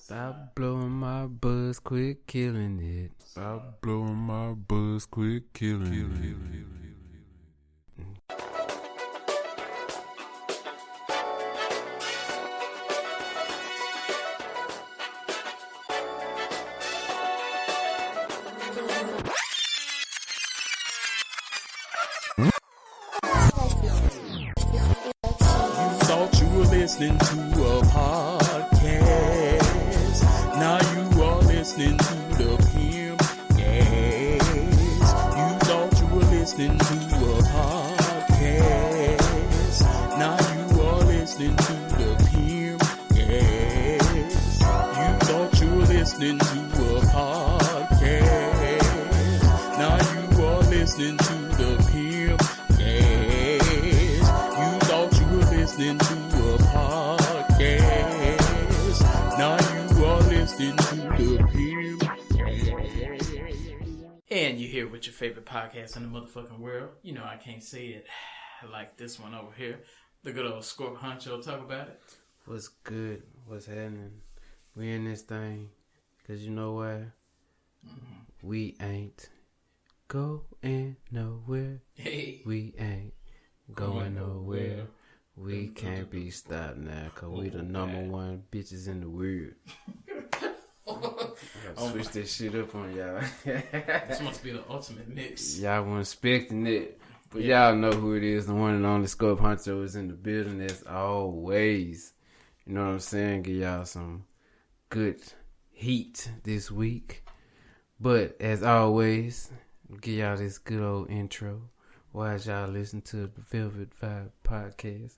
Stop blowing my buzz, quit killing it. Stop blowing my buzz, quit killing it. Thought you were listening to a podcast. Now you are listening to the Podcast. You thought you were listening to a podcast. Now you are listening to the Podcast. You thought you were listening to a podcast. Now you are listening to the Podcast. You thought you were listening to a podcast. Now you are listening to the Podcast. And you're here with your favorite podcast in the motherfucking world. You know I can't say it like this one over here. The good old Scorp Honcho, talk about it. What's good? What's happening? We in this thing. Cause you know what? We ain't going nowhere. Hey. We ain't going nowhere. We can't be stopped now, cause we the number one bitches in the world. I switch this shit up on y'all. This must be the ultimate mix. Y'all weren't expecting it, but y'all know who it is. The one and only Scorp Honcho is in the building as always. You know what I'm saying? Give y'all some good heat this week. But as always, give y'all this good old intro. Why y'all listen to the Velvet Vibe podcast?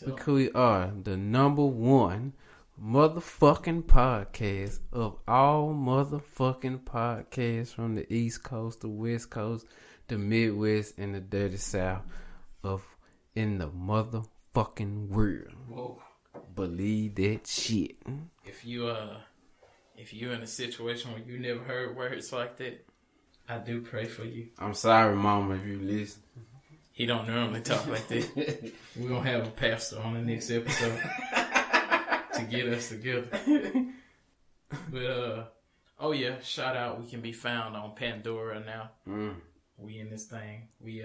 Because we are the number one motherfucking podcast of all motherfucking podcasts from the East Coast, the West Coast, the Midwest, and the Dirty South of in the motherfucking world. Whoa. Believe that shit. If you're in a situation where you never heard words like that, I do pray for you. I'm sorry, Mama, if you listen. He don't normally talk like that. We're going to have a pastor on the next episode to get us together. But, oh yeah, shout out. We can be found on Pandora now. We in this thing. We've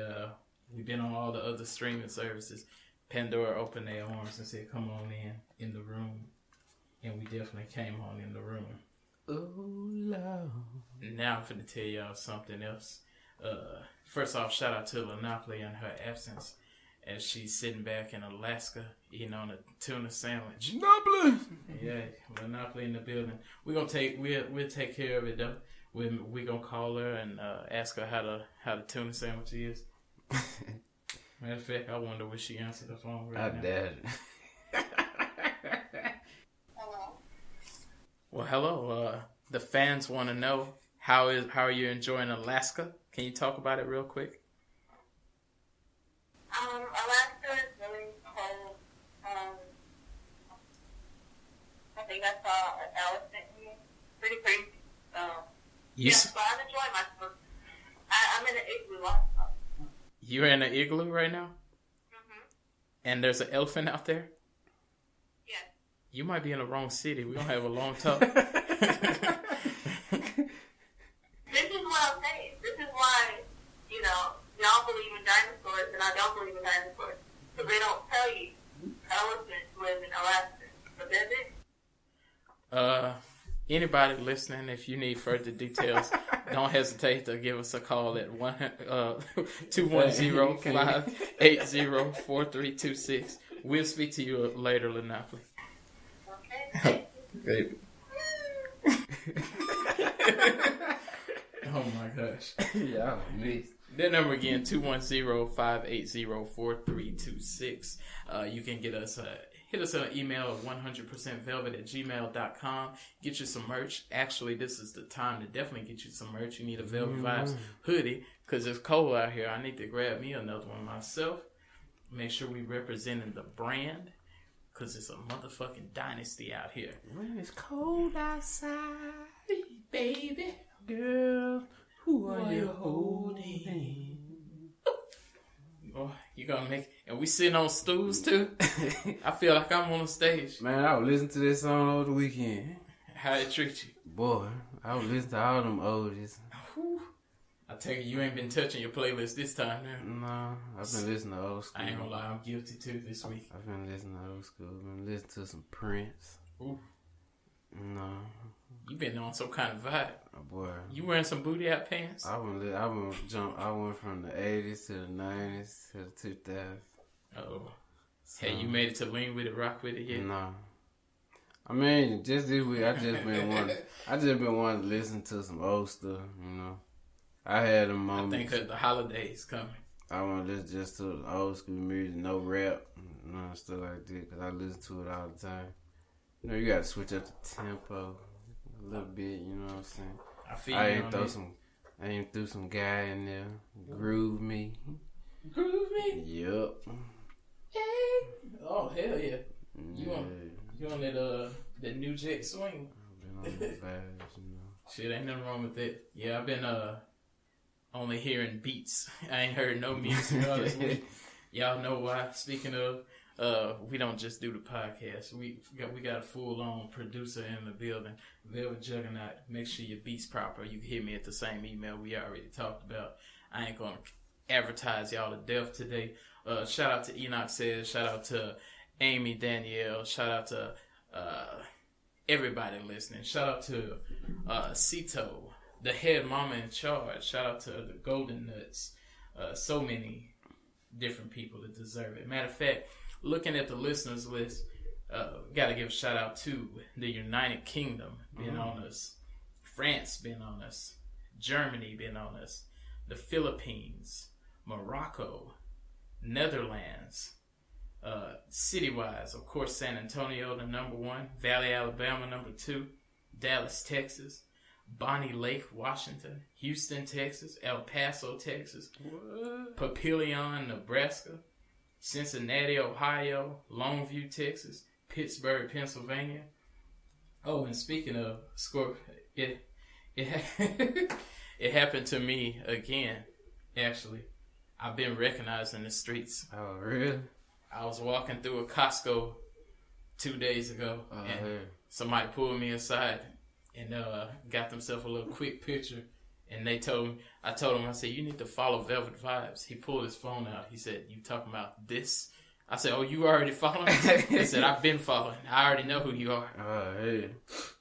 been on all the other streaming services. Pandora opened their arms and said, come on in the room. And we definitely came on in the room. Oh, Lord. Now I'm finna tell y'all something else. First off, shout out to Lynneopoly in her absence as she's sitting back in Alaska eating on a tuna sandwich. Lynneopoly! Yeah, Lynneopoly in the building. We'll take care of it though. We're gonna call her and ask her how the tuna sandwich is. Matter of fact, I wonder will she answer the phone right now. I doubt it. Well, hello. The fans want to know how are you enjoying Alaska? Can you talk about it real quick? Alaska is really cold. I think I saw an elephant here. Pretty crazy. So I'm enjoying myself. I'm in an igloo also. You're in an igloo right now? Mm-hmm. And there's an elephant out there? Yes. You might be in the wrong city. We're going to have a long talk. This is what I'm saying. This is why, y'all believe in dinosaurs and I don't believe in dinosaurs. Because they don't tell you elephants live in Alaska. But does it? Anybody listening, if you need further details, don't hesitate to give us a call at 210-580-4326. We'll speak to you later, Lynneopoly. Okay. Baby. Oh my gosh. Yeah, miss. That number again, 210-580-4326. You can hit us an email at 100%velvet@gmail.com. Get you some merch. Actually, this is the time to definitely get you some merch. You need a Velvet Vibes hoodie because it's cold out here. I need to grab me another one myself. Make sure we representing the brand because it's a motherfucking dynasty out here. When it's cold outside, Baby. girl, who are you holding? Oh, you gonna make, and we sitting on stools too. I feel like I'm on the stage. Man, I was listening to this song over the weekend. How it treat you? Boy, I was listening to all them oldies. I take it you ain't been touching your playlist this time now. No, I've been listening to old school. I ain't gonna lie, I'm guilty too this week. I've been listening to old school. I've been listening to some Prince. Ooh. No. You been on some kind of vibe. Oh, boy. You wearing some booty out pants? I went from the 80s to the 90s to the 2000s. Oh. So, Hey, you made it to lean with it, rock with it yet? No. I mean, just this week, I just been wanting to listen to some old stuff, you know. I had them moments. I think 'cause the holidays coming. I want to listen just to old school music, no rap, you know, stuff like that, because I listen to it all the time. You know, you got to switch up the tempo a little bit, you know what I'm saying? I feel I ain't threw some guy in there, groove me. Groove me? Yup. Hey. Oh, hell yeah. You on that new jet swing? I've been on the vibes, you know. Shit, ain't nothing wrong with that. Yeah, I've been only hearing beats. I ain't heard no music all this week. Y'all know why. Speaking of, we don't just do the podcast. We got a full-on producer in the building. Velvet Juggernaut. Make sure your beats proper. You can hit me at the same email we already talked about. I ain't gonna advertise y'all to death today. Shout out to Enoch Says. Shout out to Amy Danielle. Shout out to everybody listening. Shout out to Cito, the head mama in charge. Shout out to the Golden Nuts. So many different people that deserve it. Matter of fact, looking at the listeners list, got to give a shout out to the United Kingdom being on us, France being on us, Germany being on us, the Philippines, Morocco, Netherlands, city-wise, of course, San Antonio, the number 1, Valley, Alabama, number 2, Dallas, Texas, Bonnie Lake, Washington, Houston, Texas, El Paso, Texas, Papillion, Nebraska, Cincinnati, Ohio, Longview, Texas, Pittsburgh, Pennsylvania. Oh, and speaking of Scorp, it happened to me again, actually. I've been recognized in the streets. Oh, really? I was walking through a Costco 2 days ago, and somebody pulled me aside and got themselves a little quick picture. And I told him, I said, you need to follow Velvet Vibes. He pulled his phone out. He said, you talking about this? I said, oh, you already following? He said, I've been following. I already know who you are.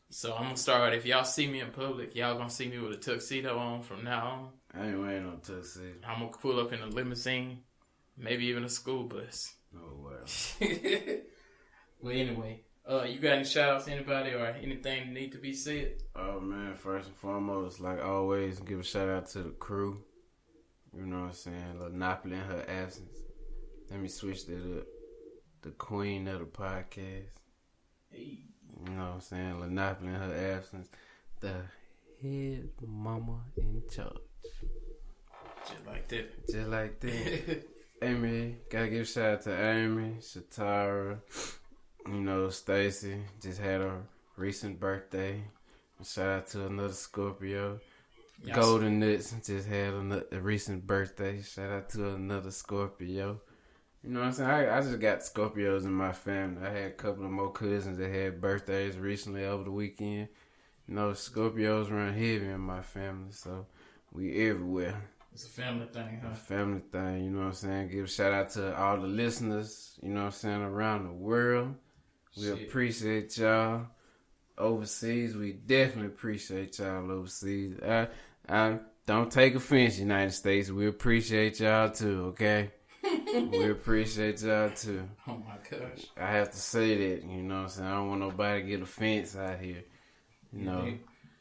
So I'm going to start, if y'all see me in public, y'all going to see me with a tuxedo on from now on. I ain't wearing no tuxedo. I'm going to pull up in a limousine, maybe even a school bus. Oh, wow. Well, anyway, you got any shout-outs to anybody or anything that need to be said? Oh, man, first and foremost, like always, give a shout-out to the crew. You know what I'm saying? Lynneopoly in her absence. Let me switch that up. The queen of the podcast. Hey. You know what I'm saying? Lynneopoly in her absence. The head mama in charge. Just like that. Just like that. Amy, gotta give a shout out to Amy, Shatara, you know, Stacy, just had her recent birthday. Shout out to another Scorpio. Yes. Golden Nuts just had a recent birthday. Shout out to another Scorpio. You know what I'm saying? I just got Scorpios in my family. I had a couple of more cousins that had birthdays recently over the weekend. You know, Scorpios run heavy in my family, so we everywhere. It's a family thing, huh? A family thing, you know what I'm saying? Give a shout out to all the listeners, you know what I'm saying, around the world. We appreciate y'all. Overseas, we definitely appreciate y'all overseas. I don't take offense, United States. We appreciate y'all too, okay? We appreciate y'all too. Oh my gosh. I have to say that, you know what I'm saying? I don't want nobody to get offense out here. You know.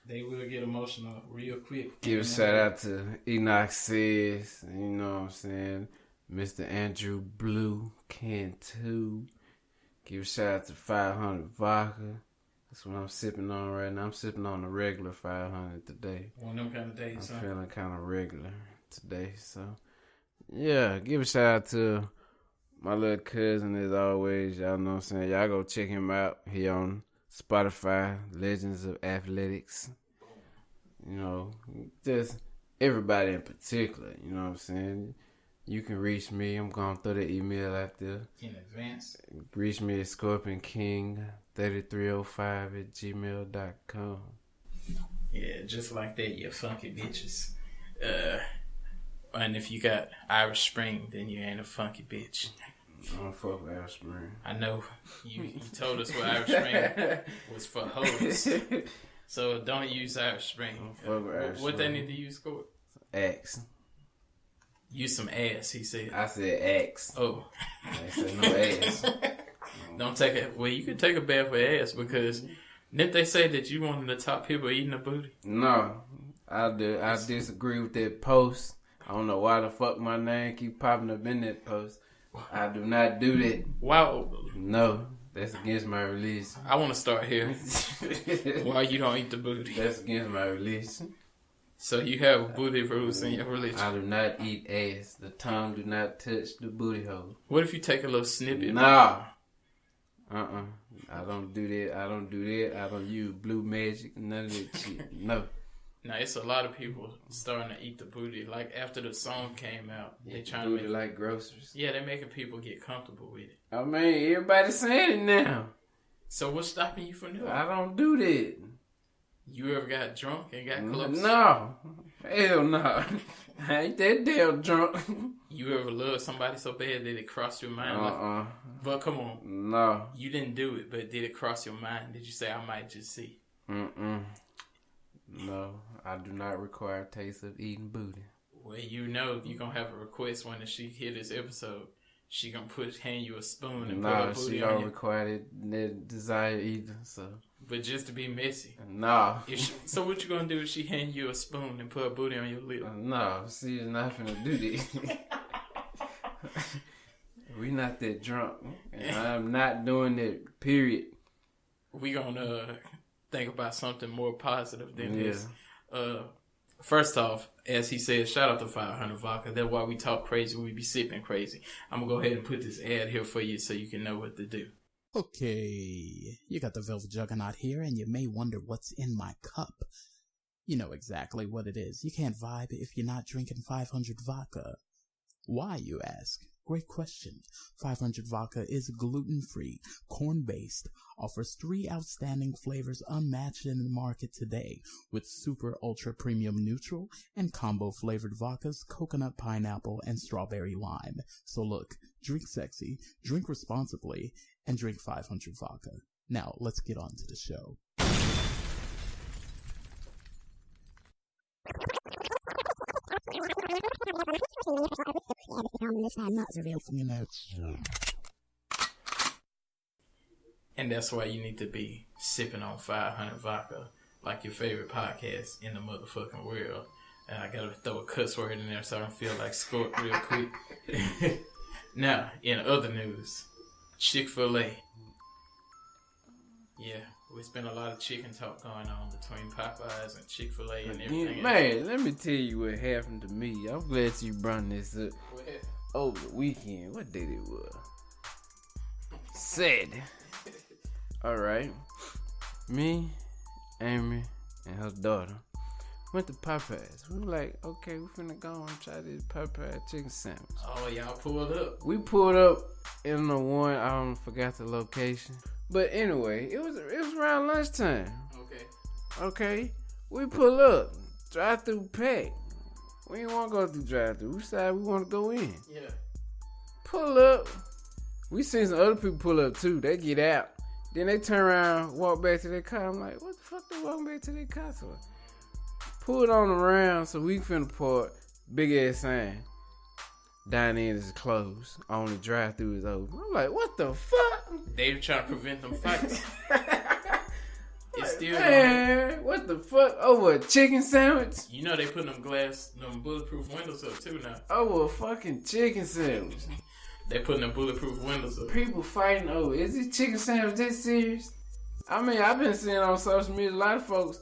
They will get emotional real quick. Give a shout out to Enoch Says, you know what I'm saying? Mr. Andrew Blue, Can 2. Give a shout out to 500 Vodka. That's what I'm sipping on right now. I'm sipping on the regular 500 today. One of them kind of days, I'm feeling kind of regular today, so. Yeah, give a shout out to my little cousin as always. Y'all know what I'm saying? Y'all go check him out. He on Spotify, Legends of Athletics. You know, just everybody in particular, you know what I'm saying? You can reach me. I'm going to throw the email out there. In advance. Reach me at ScorpionKing3305@gmail.com. Yeah, just like that, you funky bitches. And if you got Irish Spring, then you ain't a funky bitch. I don't fuck with Irish Spring. I know. You told us what Irish Spring was for hoes. So don't use Irish Spring. What they need to use, Scorp? Axe. Use some ass, he said. I said axe. Oh. I said no ass. Don't take it. Well, you can take a bath with ass because didn't they say that you one of the top people eating a booty? No. I disagree with that post. I don't know why the fuck my name keep popping up in that post. I do not do that. Wow. No. That's against my release. I want to start here. Why you don't eat the booty? That's against my release. So you have booty rules in your religion. I do not eat ass. The tongue do not touch the booty hole. What if you take a little snippet? Nah. I don't do that. I don't use blue magic. None of that shit. No. Now, it's a lot of people starting to eat the booty. Like, after the song came out, they trying booty to make like groceries. Yeah, they're making people get comfortable with it. I mean, everybody's saying it now. So what's stopping you from doing it? I don't do that. You ever got drunk and got close? No. Hell no. I ain't that damn drunk. You ever loved somebody so bad that it crossed your mind? But come on. No. You didn't do it, but did it cross your mind? Did you say, I might just see? No, I do not require a taste of eating booty. Well, you know you're going to have a request when she hear this episode. She going to hand you a spoon and put her booty she on don't you. require that desire either, so. But just to be messy. No. So what you going to do if she hand you a spoon and put her booty on your lip? No, she's not finna do that. We not that drunk. And I'm not doing that, period. We going to think about something more positive than this. First off, as he said, shout out to 500 Vodka. That's why we talk crazy. We be sipping crazy. I'm going to go ahead and put this ad here for you so you can know what to do. Okay, you got the Velvet Juggernaut here, and you may wonder what's in my cup. You know exactly what it is. You can't vibe if you're not drinking 500 Vodka. Why, you ask? Great question. 500 Vodka is gluten-free, corn-based, offers 3 outstanding flavors unmatched in the market today, with super ultra premium neutral and combo flavored vodkas, coconut pineapple, and strawberry lime. So look, drink sexy, drink responsibly, and drink 500 Vodka. Now, let's get on to the show. And that's why you need to be sipping on 500 Vodka like your favorite podcast in the motherfucking world. And I gotta throw a cuss word in there so I don't feel like Scorp real quick. Now, in other news, Chick-Fil-A. Yeah, it's been a lot of chicken talk going on between Popeyes and Chick-Fil-A and everything. Man, let me tell you what happened to me. I'm glad you brought this up. Over the weekend. What date it was? Saturday. Alright. Me, Amy, and her daughter went to Popeyes. We were like, okay, we finna go and try this Popeye chicken sandwich. Oh, y'all pulled up. We pulled up in the one, I forgot the location. But anyway, it was around lunchtime. Okay. We pull up. Drive-through packed. We didn't want to go through drive-through. We decided we want to go in. Yeah. Pull up. We seen some other people pull up too. They get out. Then they turn around, walk back to their car. I'm like, what the fuck they walking back to their car for? Pulled on around so we finna park. Big ass sign. Dine-in is closed. Only drive-through is open. I'm like, what the fuck? They were trying to prevent them fights. It's still man, what the fuck? Over a chicken sandwich? You know they put them bulletproof windows up too now. Over a fucking chicken sandwich. They putting them bulletproof windows up. People fighting over, is this chicken sandwich that serious? I mean, I've been seeing on social media a lot of folks,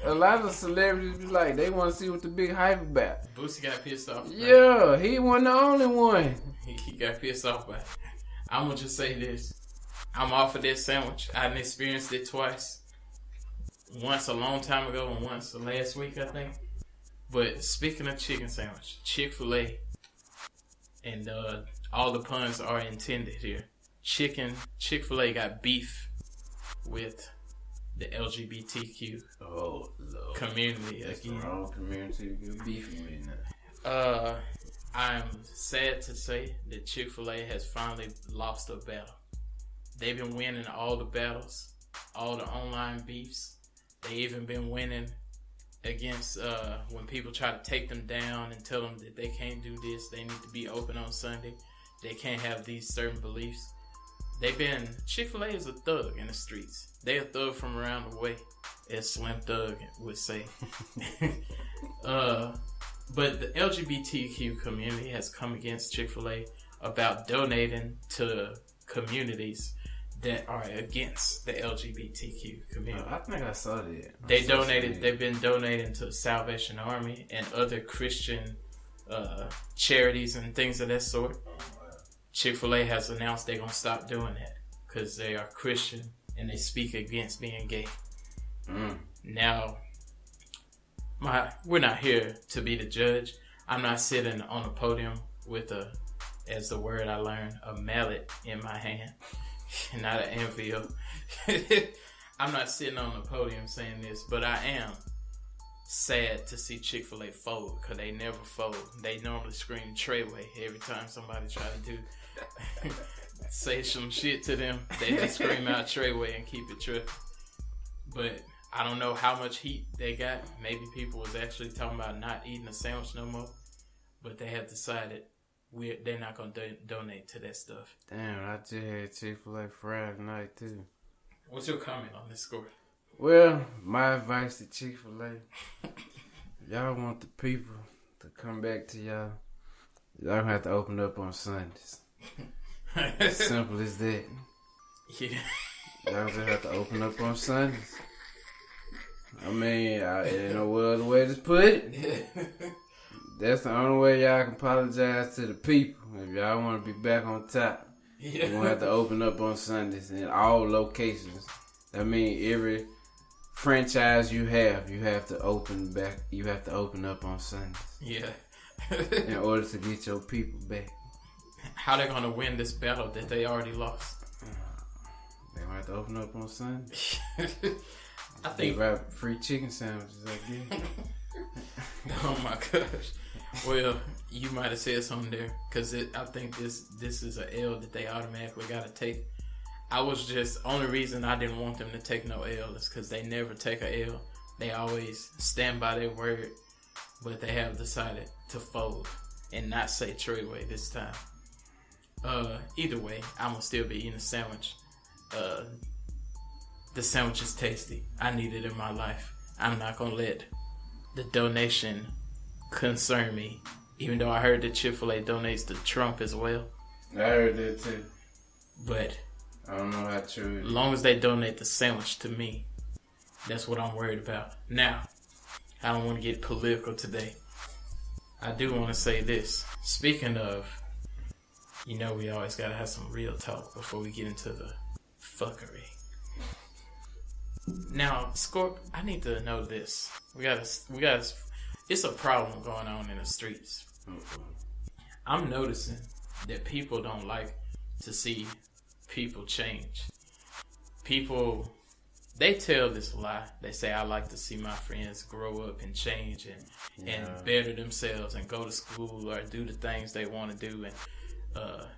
a lot of celebrities be like, they want to see what the big hype about. Boosie got pissed off. Yeah, he wasn't the only one. He got pissed off by it. I'm going to just say this. I'm off of that sandwich. I done experienced it twice. Once a long time ago and once last week, I think. But speaking of chicken sandwich, Chick-Fil-A And all the puns are intended here. Chick-fil-A got beef with the LgbtQ community That's again. the wrong community you're beefing with now. I'm sad to say that Chick-fil-A has finally lost a battle. They've been winning all the battles, all the online beefs. They even been winning against when people try to take them down and tell them that they can't do this, they need to be open on Sunday, they can't have these certain beliefs. Chick-fil-A is a thug in the streets. They a thug from around the way, as Slim Thug would say. But the LgbtQ community has come against Chick-fil-A about donating to communities that are against the LgbtQ community. I think I saw that. They've been donating to the Salvation Army and other Christian charities and things of that sort. Chick-fil-A has announced they're going to stop doing that because they are Christian and they speak against being gay. Now, we're not here to be the judge. I'm not sitting on a podium with as the word I learned, a mallet in my hand, not an anvil. I'm not sitting on the podium saying this, but I am sad to see Chick-fil-A fold because they never fold. They normally scream Treyway every time somebody try to say some shit to them. They just scream out Treyway and keep it true. But I don't know how much heat they got. Maybe people was actually talking about not eating a sandwich no more. But they have decided they're not going to donate to that stuff. Damn, I just had Chick-fil-A Friday night too. What's your comment on this score? Well, my advice to Chick-fil-A, y'all want the people to come back to y'all gonna have to open up on Sundays. As simple as that. Yeah. Y'all gonna have to open up on Sundays. I mean, ain't no other way to put it. That's the only way y'all can apologize to the people. If y'all want to be back on top, you're gonna have to open up on Sundays in all locations. I mean, every franchise you have to open back. You have to open up on Sundays. Yeah. In order to get your people back. How they gonna win this battle that they already lost? They gonna have to open up on Sundays. I think about free chicken sandwiches, I guess. Oh my gosh. Well, you might have said something there because I think this is a L that they automatically gotta take. Only reason I didn't want them to take no L is because they never take a L. They always stand by their word, but they have decided to fold and not say Treyway this time. Either way, I'm gonna still be eating a sandwich. The sandwich is tasty. I need it in my life. I'm not gonna let the donation concern me, even though I heard that Chick-fil-A donates to Trump as well. I heard that too. But I don't know how true it is. As long as they donate the sandwich to me, that's what I'm worried about. Now, I don't want to get political today. I do want to say this. Speaking of, we always got to have some real talk before we get into the fuckery. Now, Scorp, I need to know this. We gotta. It's a problem going on in the streets. I'm noticing that people don't like to see people change. People, they tell this lie. They say, I like to see my friends grow up and change and better themselves and go to school or do the things they want to do and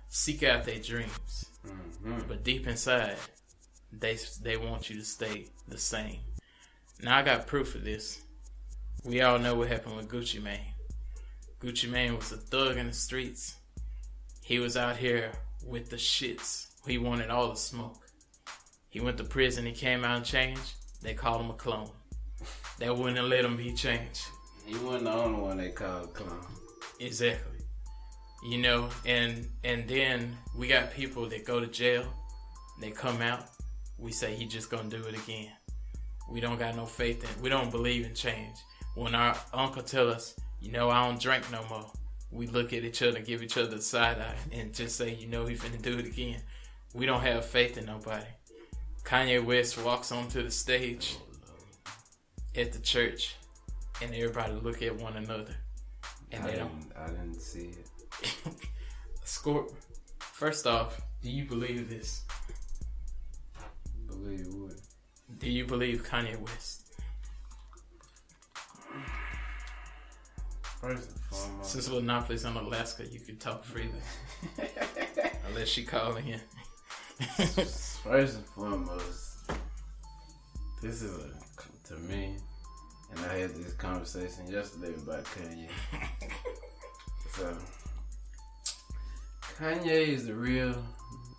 seek out their dreams. Mm-hmm. But deep inside, they want you to stay the same. Now, I got proof of this. We all know what happened with Gucci Mane. Gucci Mane was a thug in the streets. He was out here with the shits. He wanted all the smoke. He went to prison. He came out and changed. They called him a clone. They wouldn't let him be changed. He wasn't the only one they called a clone. Exactly. And then we got people that go to jail. They come out. We say he just gonna do it again. We don't got no faith in. We don't believe in change. When our uncle tell us, I don't drink no more, we look at each other, give each other the side eye, and just say, he finna do it again. We don't have faith in nobody. Kanye West walks onto the stage at the church, and everybody look at one another, and I didn't see it. Scorp, first off, do you believe this? Believe what? Do you believe Kanye West? First and foremost. Since Lynneopoly's in Alaska, you can talk freely. Unless she calling in. First and foremost, this is to me, and I had this conversation yesterday about Kanye. So, Kanye is the real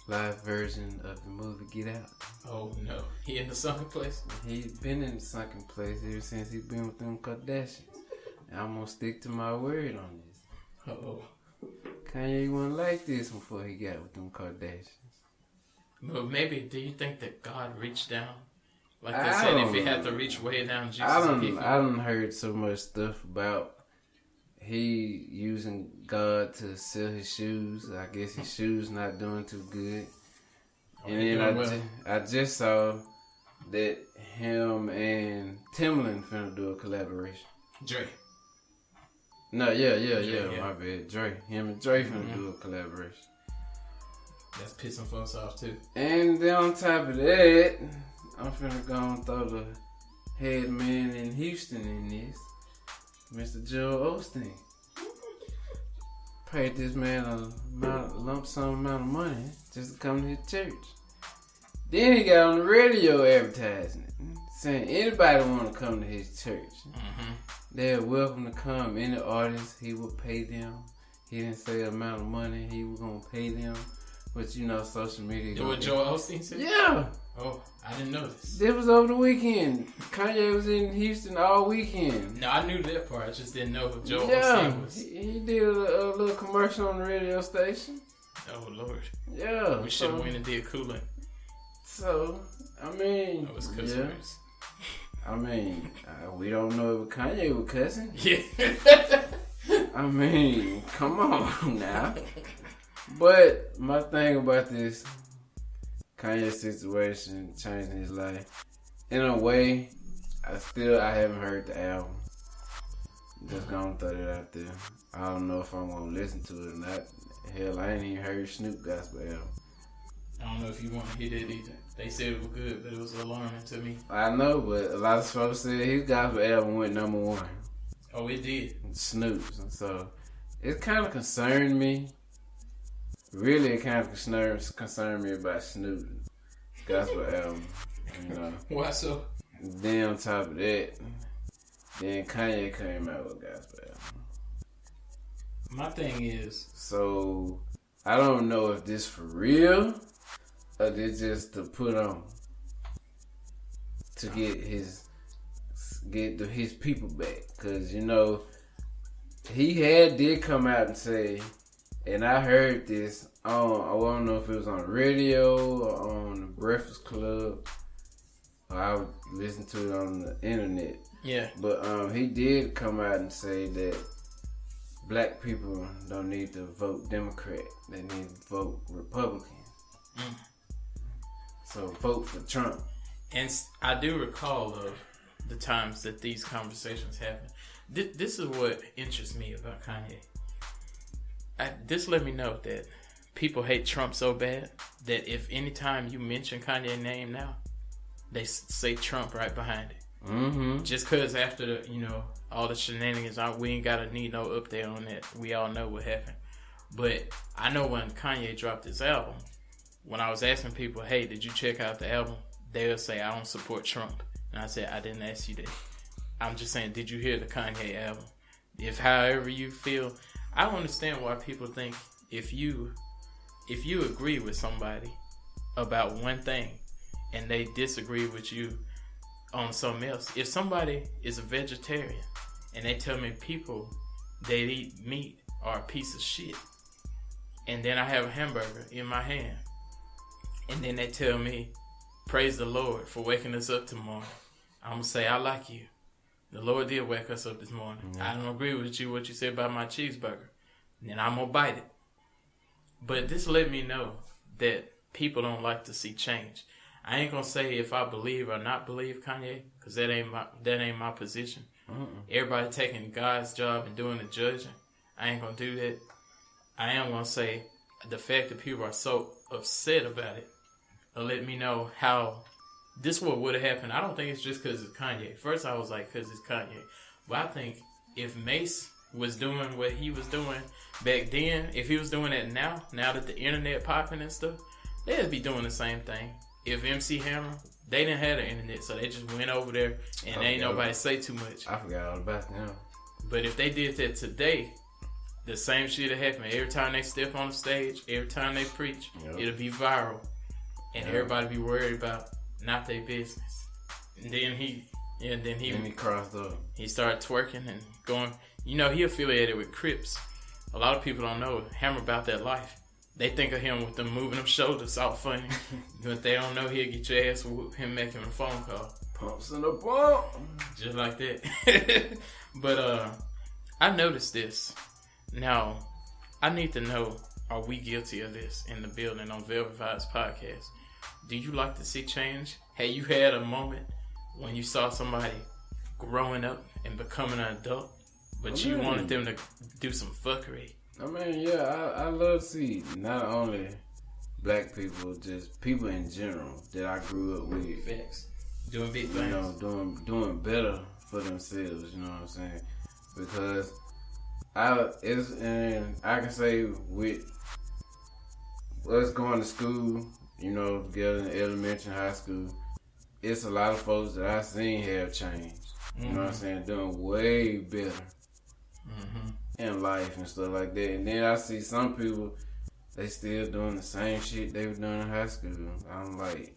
live version of the movie Get Out. Oh no, he in the sunken place? He's been in the sunken place ever since he's been with them Kardashians. And I'm gonna stick to my word on this. Uh-oh. Kanye wasn't like this before he got with them Kardashians. Well, maybe, do you think that God reached down? Like they said, if he had to reach way down, Jesus would pick him. I done heard so much stuff about he using God to sell his shoes. I guess his shoes not doing too good. And then I just saw that him and Timbaland finna do a collaboration. Dre. No, yeah. My bad. Dre. Him and Dre finna do a collaboration. That's pissing folks off too. And then on top of that, I'm finna go and throw the head man in Houston in this. Mr. Joel Osteen. Paid this man a lump sum amount of money just to come to his church. Then he got on the radio advertising it, saying anybody want to come to his church. Mm-hmm. They're welcome to come. Any artist, he will pay them. He didn't say the amount of money he was going to pay them. But you know, social media. You know what Joel Osteen said? Yeah. Oh, I didn't know this. This was over the weekend. Kanye was in Houston all weekend. No, I knew that part. I just didn't know who Joel Osteen was. He did a little commercial on the radio station. Oh, Lord. Yeah. We should have went and did cooling. So, I mean. That was customers. Yeah. I mean, we don't know if Kanye was cussing. Yeah. I mean, come on now. But my thing about this Kanye situation, changing his life, in a way, I haven't heard the album. Just gonna throw it out there. I don't know if I'm gonna listen to it or not. Hell, I ain't even heard Snoop gospel album. I don't know if you want to hear that either. They said it was good, but it was alarming to me. I know, but a lot of folks said his gospel album went number one. Oh, it did. Snoop's, and so it kind of concerned me. Really, it kind of concerned me about Snoop gospel album. You know. Why so? Then on top of that, then Kanye came out with a gospel album. My thing is, so I don't know if this for real or this just to put on to get his people back, cause you know he did come out and say, and I heard this on, I don't know if it was on the radio or on the Breakfast Club, or I would listen to it on the internet. Yeah. But he did come out and say that black people don't need to vote Democrat. They need to vote Republican. Mm. So vote for Trump. And I do recall of the times that these conversations happen. This is what interests me about Kanye. This let me know that people hate Trump so bad that if anytime you mention Kanye's name now, they say Trump right behind it. Mm-hmm. Just because after all the shenanigans, we ain't gotta need no update on that. We all know what happened. But I know when Kanye dropped his album, when I was asking people, hey, did you check out the album? They'll say, I don't support Trump. And I said, I didn't ask you that. I'm just saying, did you hear the Kanye album? If however you feel, I don't understand why people think if you agree with somebody about one thing and they disagree with you on something else. If somebody is a vegetarian and they tell me people that eat meat are a piece of shit, and then I have a hamburger in my hand, and then they tell me, praise the Lord for waking us up tomorrow, I'm going to say, I like you. The Lord did wake us up this morning. Mm-hmm. I don't agree with you, what you said about my cheeseburger. Then I'm going to bite it. But this let me know that people don't like to see change. I ain't going to say if I believe or not believe Kanye, because that ain't my position. Mm-mm. Everybody taking God's job and doing the judging. I ain't going to do that. I am going to say the fact that people are so upset about it let me know how this would have happened. I don't think it's just because it's Kanye. First, I was like, because it's Kanye. But I think if Mace was doing what he was doing back then, if he was doing it now that the internet popping and stuff, they'd be doing the same thing. If MC Hammer, they didn't have the internet, so they just went over there and ain't nobody say too much. I forgot all about them. But if they did that today, the same shit will happen. Every time they step on the stage, every time they preach, it'll be viral. And everybody be worried about not their business. And then he crossed up. He started twerking and going. You know, he affiliated with Crips. A lot of people don't know Hammer about that life. They think of him with them moving them shoulders all funny. But they don't know he'll get your ass whooped him making a phone call. Pumps in the bump. Just like that. But I noticed this. Now, I need to know, are we guilty of this in the building on Velvet Vibes Podcast? Do you like to see change? Have you had a moment when you saw somebody growing up and becoming an adult, but you wanted them to do some fuckery? I mean, yeah, I love to see not only black people, just people in general that I grew up with. Facts. Doing big things. You know, doing better for themselves, you know what I'm saying? Because I can say with us going to school, you know, together in elementary and high school, it's a lot of folks that I've seen have changed. You know what I'm saying? Doing way better in life and stuff like that. And then I see some people, they still doing the same shit they were doing in high school. I'm like,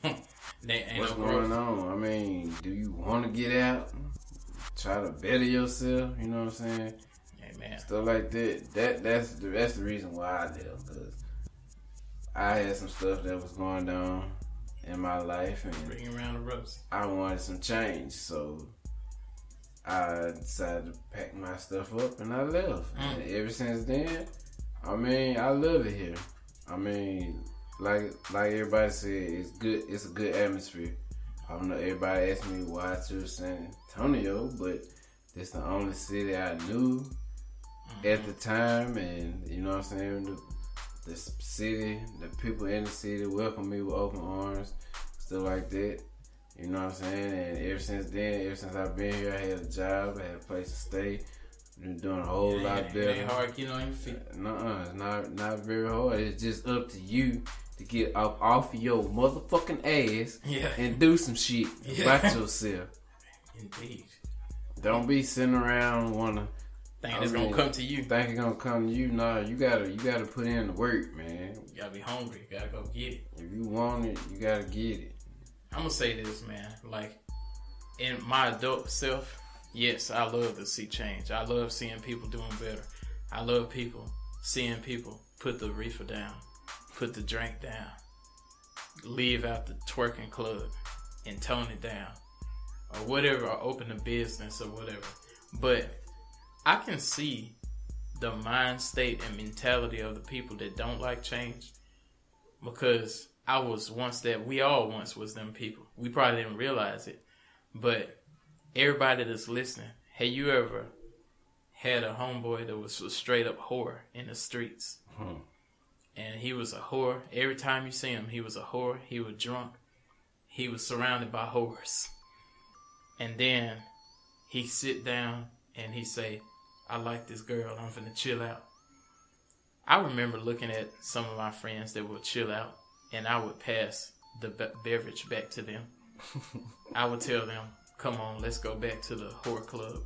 what's going on? I mean, do you want to get out? Try to better yourself, you know what I'm saying? Amen. Stuff like that. That's the reason why I left, because I had some stuff that was going on in my life, and bring around the ropes. I wanted some change, so I decided to pack my stuff up and I left. And ever since then, I mean, I love it here. I mean, like everybody said, it's good. It's a good atmosphere. I don't know. Everybody asked me why I chose San Antonio, but it's the only city I knew at the time, and you know what I'm saying. The city, the people in the city welcomed me with open arms, stuff like that. You know what I'm saying? And ever since I've been here, I had a job, I had a place to stay. Been doing a whole lot better. It ain't hard getting on your feet. Nuh-uh, it's not very hard. It's just up to you to get off your motherfucking ass and do some shit about yourself. Indeed. Don't be sitting around wanna think it's gonna come to you. Think it's gonna come to you. Nah, you gotta put in the work, man. You gotta be hungry. You gotta go get it. If you want it, you gotta get it. I'm gonna say this, man. Like, in my adult self, yes, I love to see change. I love seeing people doing better. I love seeing people put the reefer down, put the drink down, leave out the twerking club and tone it down, or whatever, or open a business or whatever. But I can see the mind state and mentality of the people that don't like change, because I was once that. We all once was them people. We probably didn't realize it, but everybody that's listening, have you ever had a homeboy that was a straight up whore in the streets? And he was a whore. Every time you see him, he was a whore. He was drunk. He was surrounded by whores. And then he sit down and he say, I like this girl. I'm finna chill out. I remember looking at some of my friends that would chill out, and I would pass the beverage back to them. I would tell them, come on, let's go back to the whore club.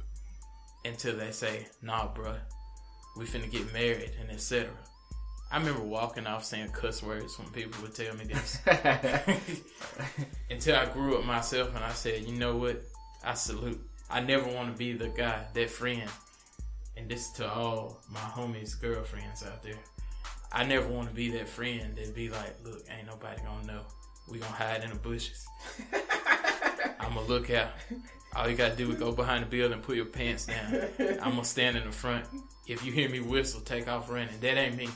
Until they say, nah, bruh, we finna get married, and etc. I remember walking off saying cuss words when people would tell me this. Until I grew up myself and I said, you know what? I salute. I never want to be the guy, that friend. And this to all my homies' girlfriends out there. I never want to be that friend that be like, look, ain't nobody gonna know. We gonna hide in the bushes. I'm gonna look out. All you gotta do is go behind the building and put your pants down. I'm gonna stand in the front. If you hear me whistle, take off running. That ain't me.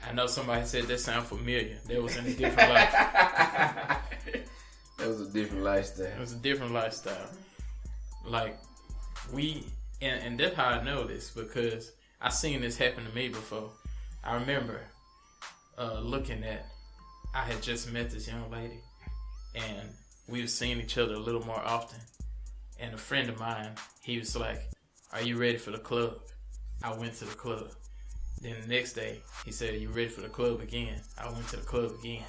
I know somebody said that sound familiar. That was in a different life. That was a different lifestyle. It was a different lifestyle. Like, and that's how I know this, because I seen this happen to me before. I remember looking at, I had just met this young lady, and we were seeing each other a little more often. And a friend of mine, he was like, "Are you ready for the club?" I went to the club. Then the next day, he said, "Are you ready for the club again?" I went to the club again.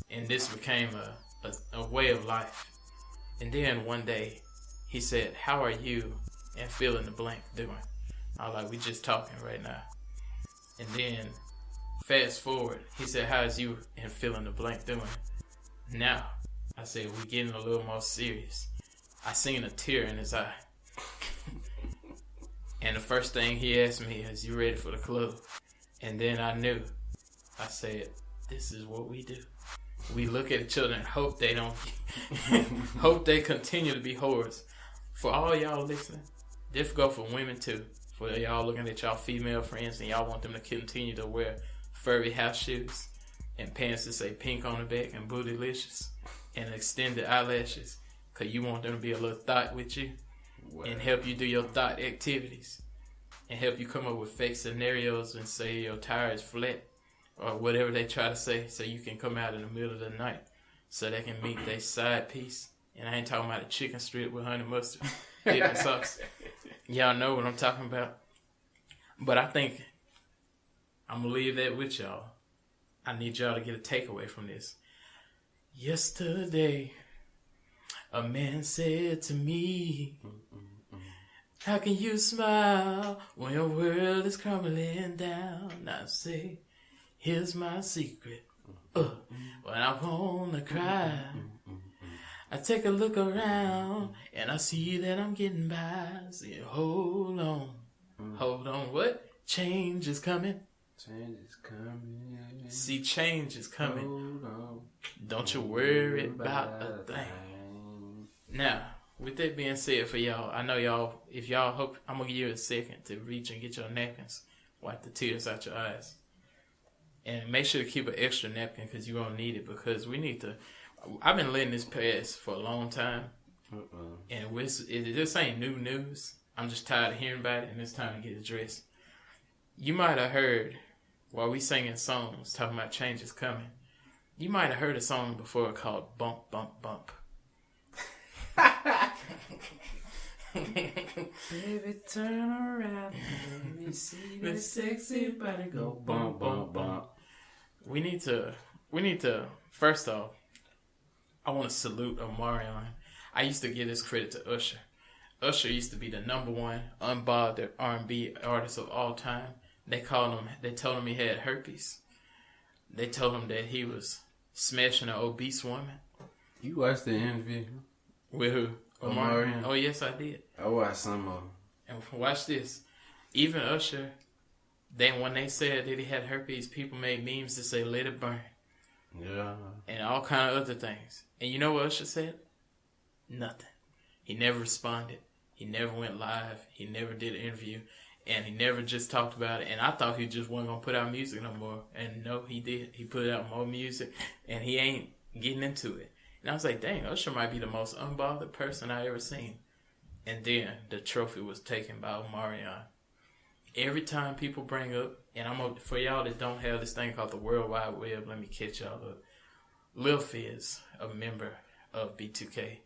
And this became a way of life. And then one day, he said, "How are you and fill in the blank doing?" I was like, "We just talking right now." And then, fast forward, he said, "How's you and fill in the blank doing?" Now, I said, "We getting a little more serious." I seen a tear in his eye. And the first thing he asked me is, "You ready for the club?" And then I knew. I said, "This is what we do. We look at each other and hope they don't, hope they continue to be whores." For all y'all listening, this go for women too. For y'all looking at y'all female friends and y'all want them to continue to wear furry house shoes and pants that say pink on the back and bootylicious and extended eyelashes, because you want them to be a little thought with you. Wow. And help you do your thought activities and help you come up with fake scenarios and say your tire is flat or whatever they try to say, so you can come out in the middle of the night so they can meet their side piece. And I ain't talking about a chicken strip with honey mustard dipping sauce. Y'all know what I'm talking about. But I think I'm going to leave that with y'all. I need y'all to get a takeaway from this. Yesterday, a man said to me, "How can you smile when your world is crumbling down?" I say, "Here's my secret. When I wanna cry, I take a look around and I see that I'm getting by. I say, hold on. What? Change is coming. Change is coming. See, change is coming. Hold on. Don't you worry about a thing." Now, with that being said, for y'all, I know y'all, if y'all hope, I'm going to give you a second to reach and get your napkins, wipe the tears out your eyes. And make sure to keep an extra napkin because you're going to need it, because we need to, I've been letting this pass for a long time. And this ain't new news. I'm just tired of hearing about it, and it's time to get addressed. You might have heard, while we singing songs talking about change is coming, you might have heard a song before called Bump, Bump, Bump. Baby, turn around. Let me see that sexy body go bump, bump, bump. We need to, first off, I want to salute Omarion. I used to give this credit to Usher. Usher used to be the #1 unbothered R&B artist of all time. They told him he had herpes. They told him that he was smashing an obese woman. You watched the interview? With who? Omarion. Oh, yes, I did. I watched some of them. And watch this. Even Usher, when they said that he had herpes, people made memes to say, "Let it burn." Yeah. And all kind of other things. And you know what Usher said? Nothing. He never responded. He never went live. He never did an interview. And he never just talked about it. And I thought he just wasn't going to put out music no more. And no, he did. He put out more music. And he ain't getting into it. And I was like, dang, Usher might be the most unbothered person I ever seen. And then the trophy was taken by Omarion. Every time people bring up, and for y'all that don't have this thing called the World Wide Web, let me catch y'all up. Lil Fizz, a member of B2K,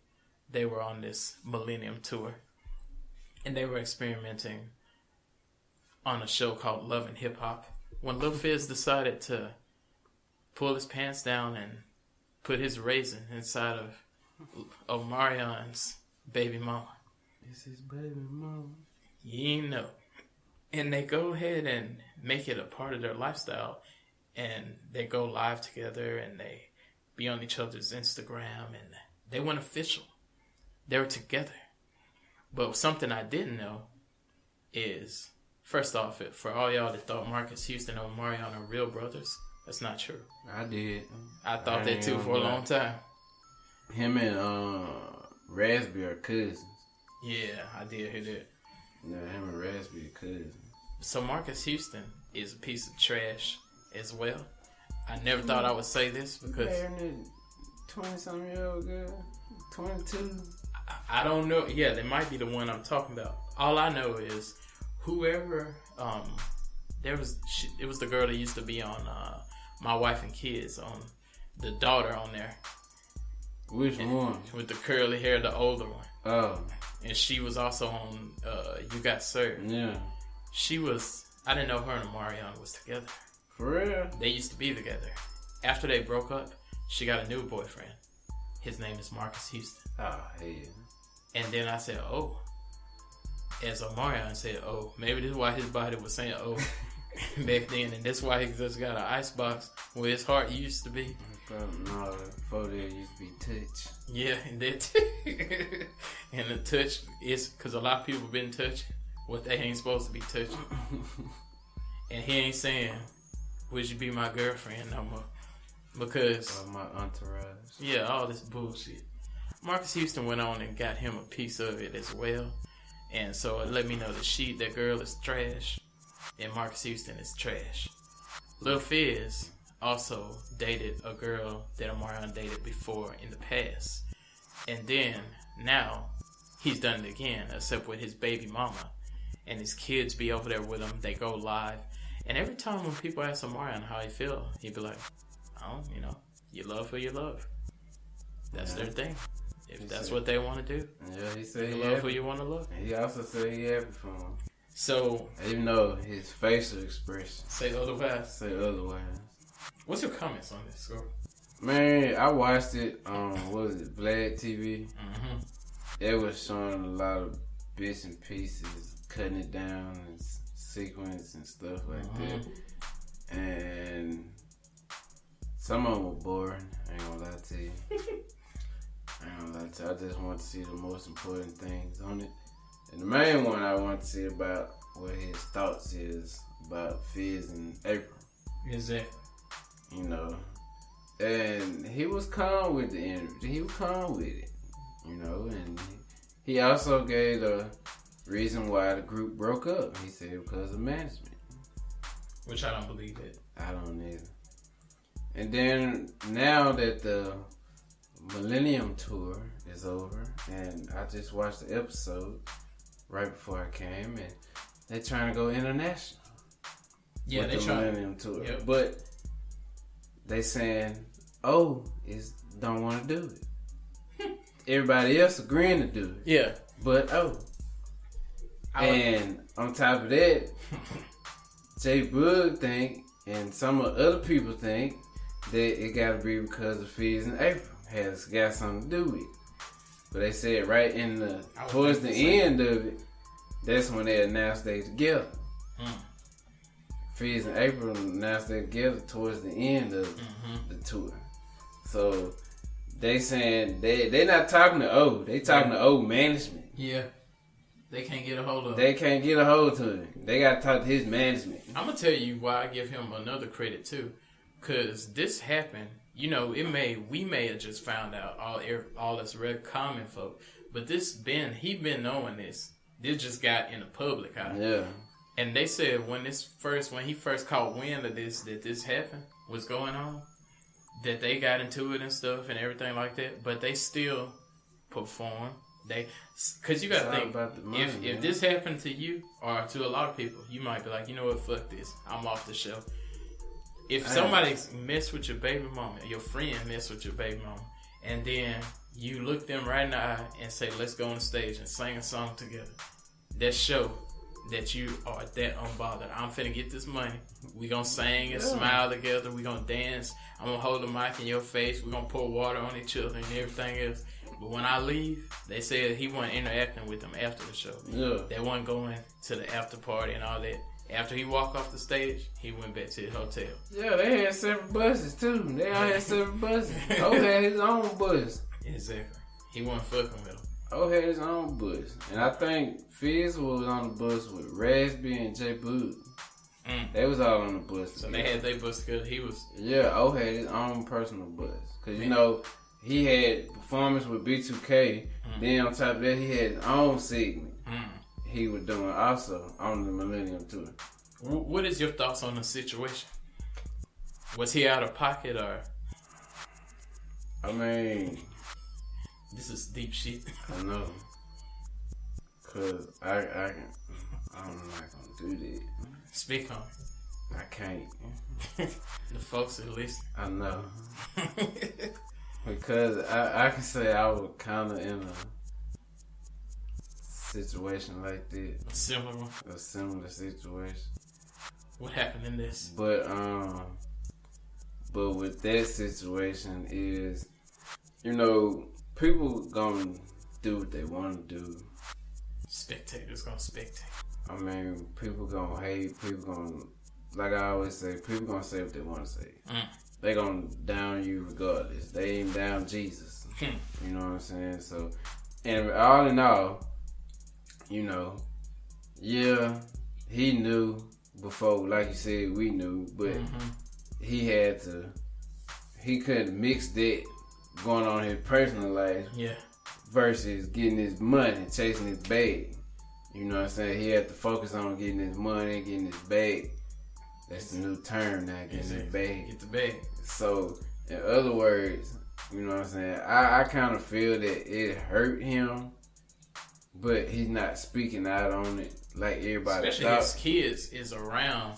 they were on this Millennium Tour. And they were experimenting on a show called Love and Hip Hop. When Lil Fizz decided to pull his pants down and put his raisin inside of Omarion's baby mama. This is baby mama. You ain't know. And they go ahead and make it a part of their lifestyle. And they go live together and they be on each other's Instagram. And they went official. They were together. But something I didn't know is, first off, for all y'all that thought Marcus Houston and Omarion are real brothers, that's not true. I did. I thought that too for a long time. Him and Raspberry are cousins. Yeah, I did hear that. Yeah, him and Raspberry cousins. So Marcus Houston is a piece of trash as well. I never thought I would say this because 20-something-year-old girl, 22. I don't know. Yeah, that might be the one I'm talking about. All I know is whoever it was the girl that used to be on My Wife and Kids, on the daughter on there. Which one? With the curly hair, the older one. Oh. And she was also on You Got Served. Yeah. I didn't know her and Omarion was together. For real? They used to be together. After they broke up, she got a new boyfriend. His name is Marcus Houston. Oh, hell. And then I said, oh. As Omarion said, oh. Maybe this is why his body was saying, oh, back then. And that's why he just got an icebox where his heart used to be. No, before there used to be touch. Yeah, and that. And the touch is, because a lot of people been touching what they ain't supposed to be touching. And he ain't saying, would you be my girlfriend no more? Because my entourage. Yeah, all this bullshit. Marcus Houston went on and got him a piece of it as well. And so it let me know that girl is trash. And Marcus Houston is trash. Lil Fizz also dated a girl that Omarion dated before in the past. And then, now, he's done it again, except with his baby mama. And his kids be over there with him. They go live. And every time when people ask Omarion how he feel, he'd be like, oh, you love who you love. That's their thing. If that's what they want to do. Yeah, he said you love who you want to love. He also said he happy for him. So, even though his facial expression say otherwise. What's your comments on this, Scorp? Man, I watched it on, what was it, LgbtQ? Mm-hmm. It was showing a lot of bits and pieces, cutting it down in sequence and stuff like that. And some of them were boring, I ain't gonna lie to you. I just want to see the most important things on it. And the main one I want to see about what his thoughts is about Fizz and April. Exactly. And he was calm with the interview. He was calm with it, and he also gave a reason why the group broke up. He said because of management. Which I don't believe it. I don't either. And then now that the Millennium Tour is over, and I just watched the episode right before I came, and they're trying to go international. Yeah, they the trying. Millennium Tour, yep. But they saying, don't want to do it. Everybody else agreeing to do it. Yeah, but and on top of that, J Bug think, and some of other people think that it got to be because of Fizz and April has got something to do with it. But they said right in towards the end of it, that's when they announced they together. Fizz and April announced they together towards the end of the tour. So they saying they not talking to O, they talking to O management. Yeah. They can't get a hold of him. They can't get a hold to him. They got to talk to his management. I'm going to tell you why I give him another credit too. Because this happened, we may have just found out all this red common folk. But he been knowing this. This just got in the public eye. Yeah. And they said when he first caught wind of this, that this happened, was going on, that they got into it and stuff and everything like that. But they still perform. Because you got to think, about the money, if this happened to you or to a lot of people, you might be like, you know what, fuck this. I'm off the show. If somebody mess with your baby mama, your friend mess with your baby mama, and then you look them right in the eye and say, let's go on stage and sing a song together, that show that you are that unbothered. I'm finna get this money. We gonna sing and smile together. We gonna dance. I'm gonna hold the mic in your face. We gonna pour water on each other and everything else. But when I leave, they said he wasn't interacting with them after the show. Yeah. They wasn't going to the after party and all that. After he walked off the stage, he went back to his hotel. Yeah, they had separate buses too. They all had separate buses. O had his own bus. Exactly. He wasn't fucking with him. O had his own bus. And I think Fizz was on the bus with Raspy and J Bug. They was all on the bus So together. they had their bus together. He was... Yeah, O had his own personal bus. Because, he had performance with B2K. Then on top of that, he had his own segment. He was doing also on the Millennium Tour. What is your thoughts on the situation? Was he out of pocket or... I mean... This is deep shit. I know. Because I'm not going to do that. Speak on it. I can't. The folks are listening. I know. Because I can say I was kind of in a situation like that. A similar one. A similar situation. What happened in this? But with that situation is, people gonna do what they want to do. Spectators gonna spectate. I mean, people gonna hate. People gonna, like I always say, people gonna say what they want to say. They gonna down you regardless. They ain't down Jesus. You know what I'm saying? So, and all in all, yeah, he knew before, like you said, we knew, but he couldn't mix that going on in his personal life versus getting his money, chasing his bag. You know what I'm saying? He had to focus on getting his money, getting his bag. That's the new term now, getting his bag. Get the bag. So, in other words, you know what I'm saying? I kind of feel that it hurt him, but he's not speaking out on it like everybody Especially thought. his kids is around.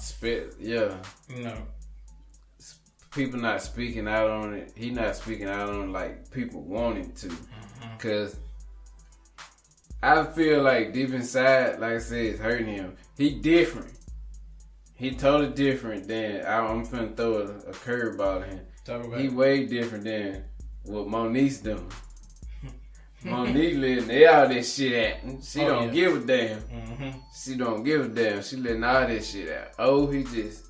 People not speaking out on it. He not speaking out on it like people want him to. Because I feel like deep inside, like I said, it's hurting him. He different. He totally different than, I'm finna throw a curveball at him. He way different than what Monique's doing. Monique letting all this shit out. She don't give a damn. She don't give a damn. She letting all this shit out. He just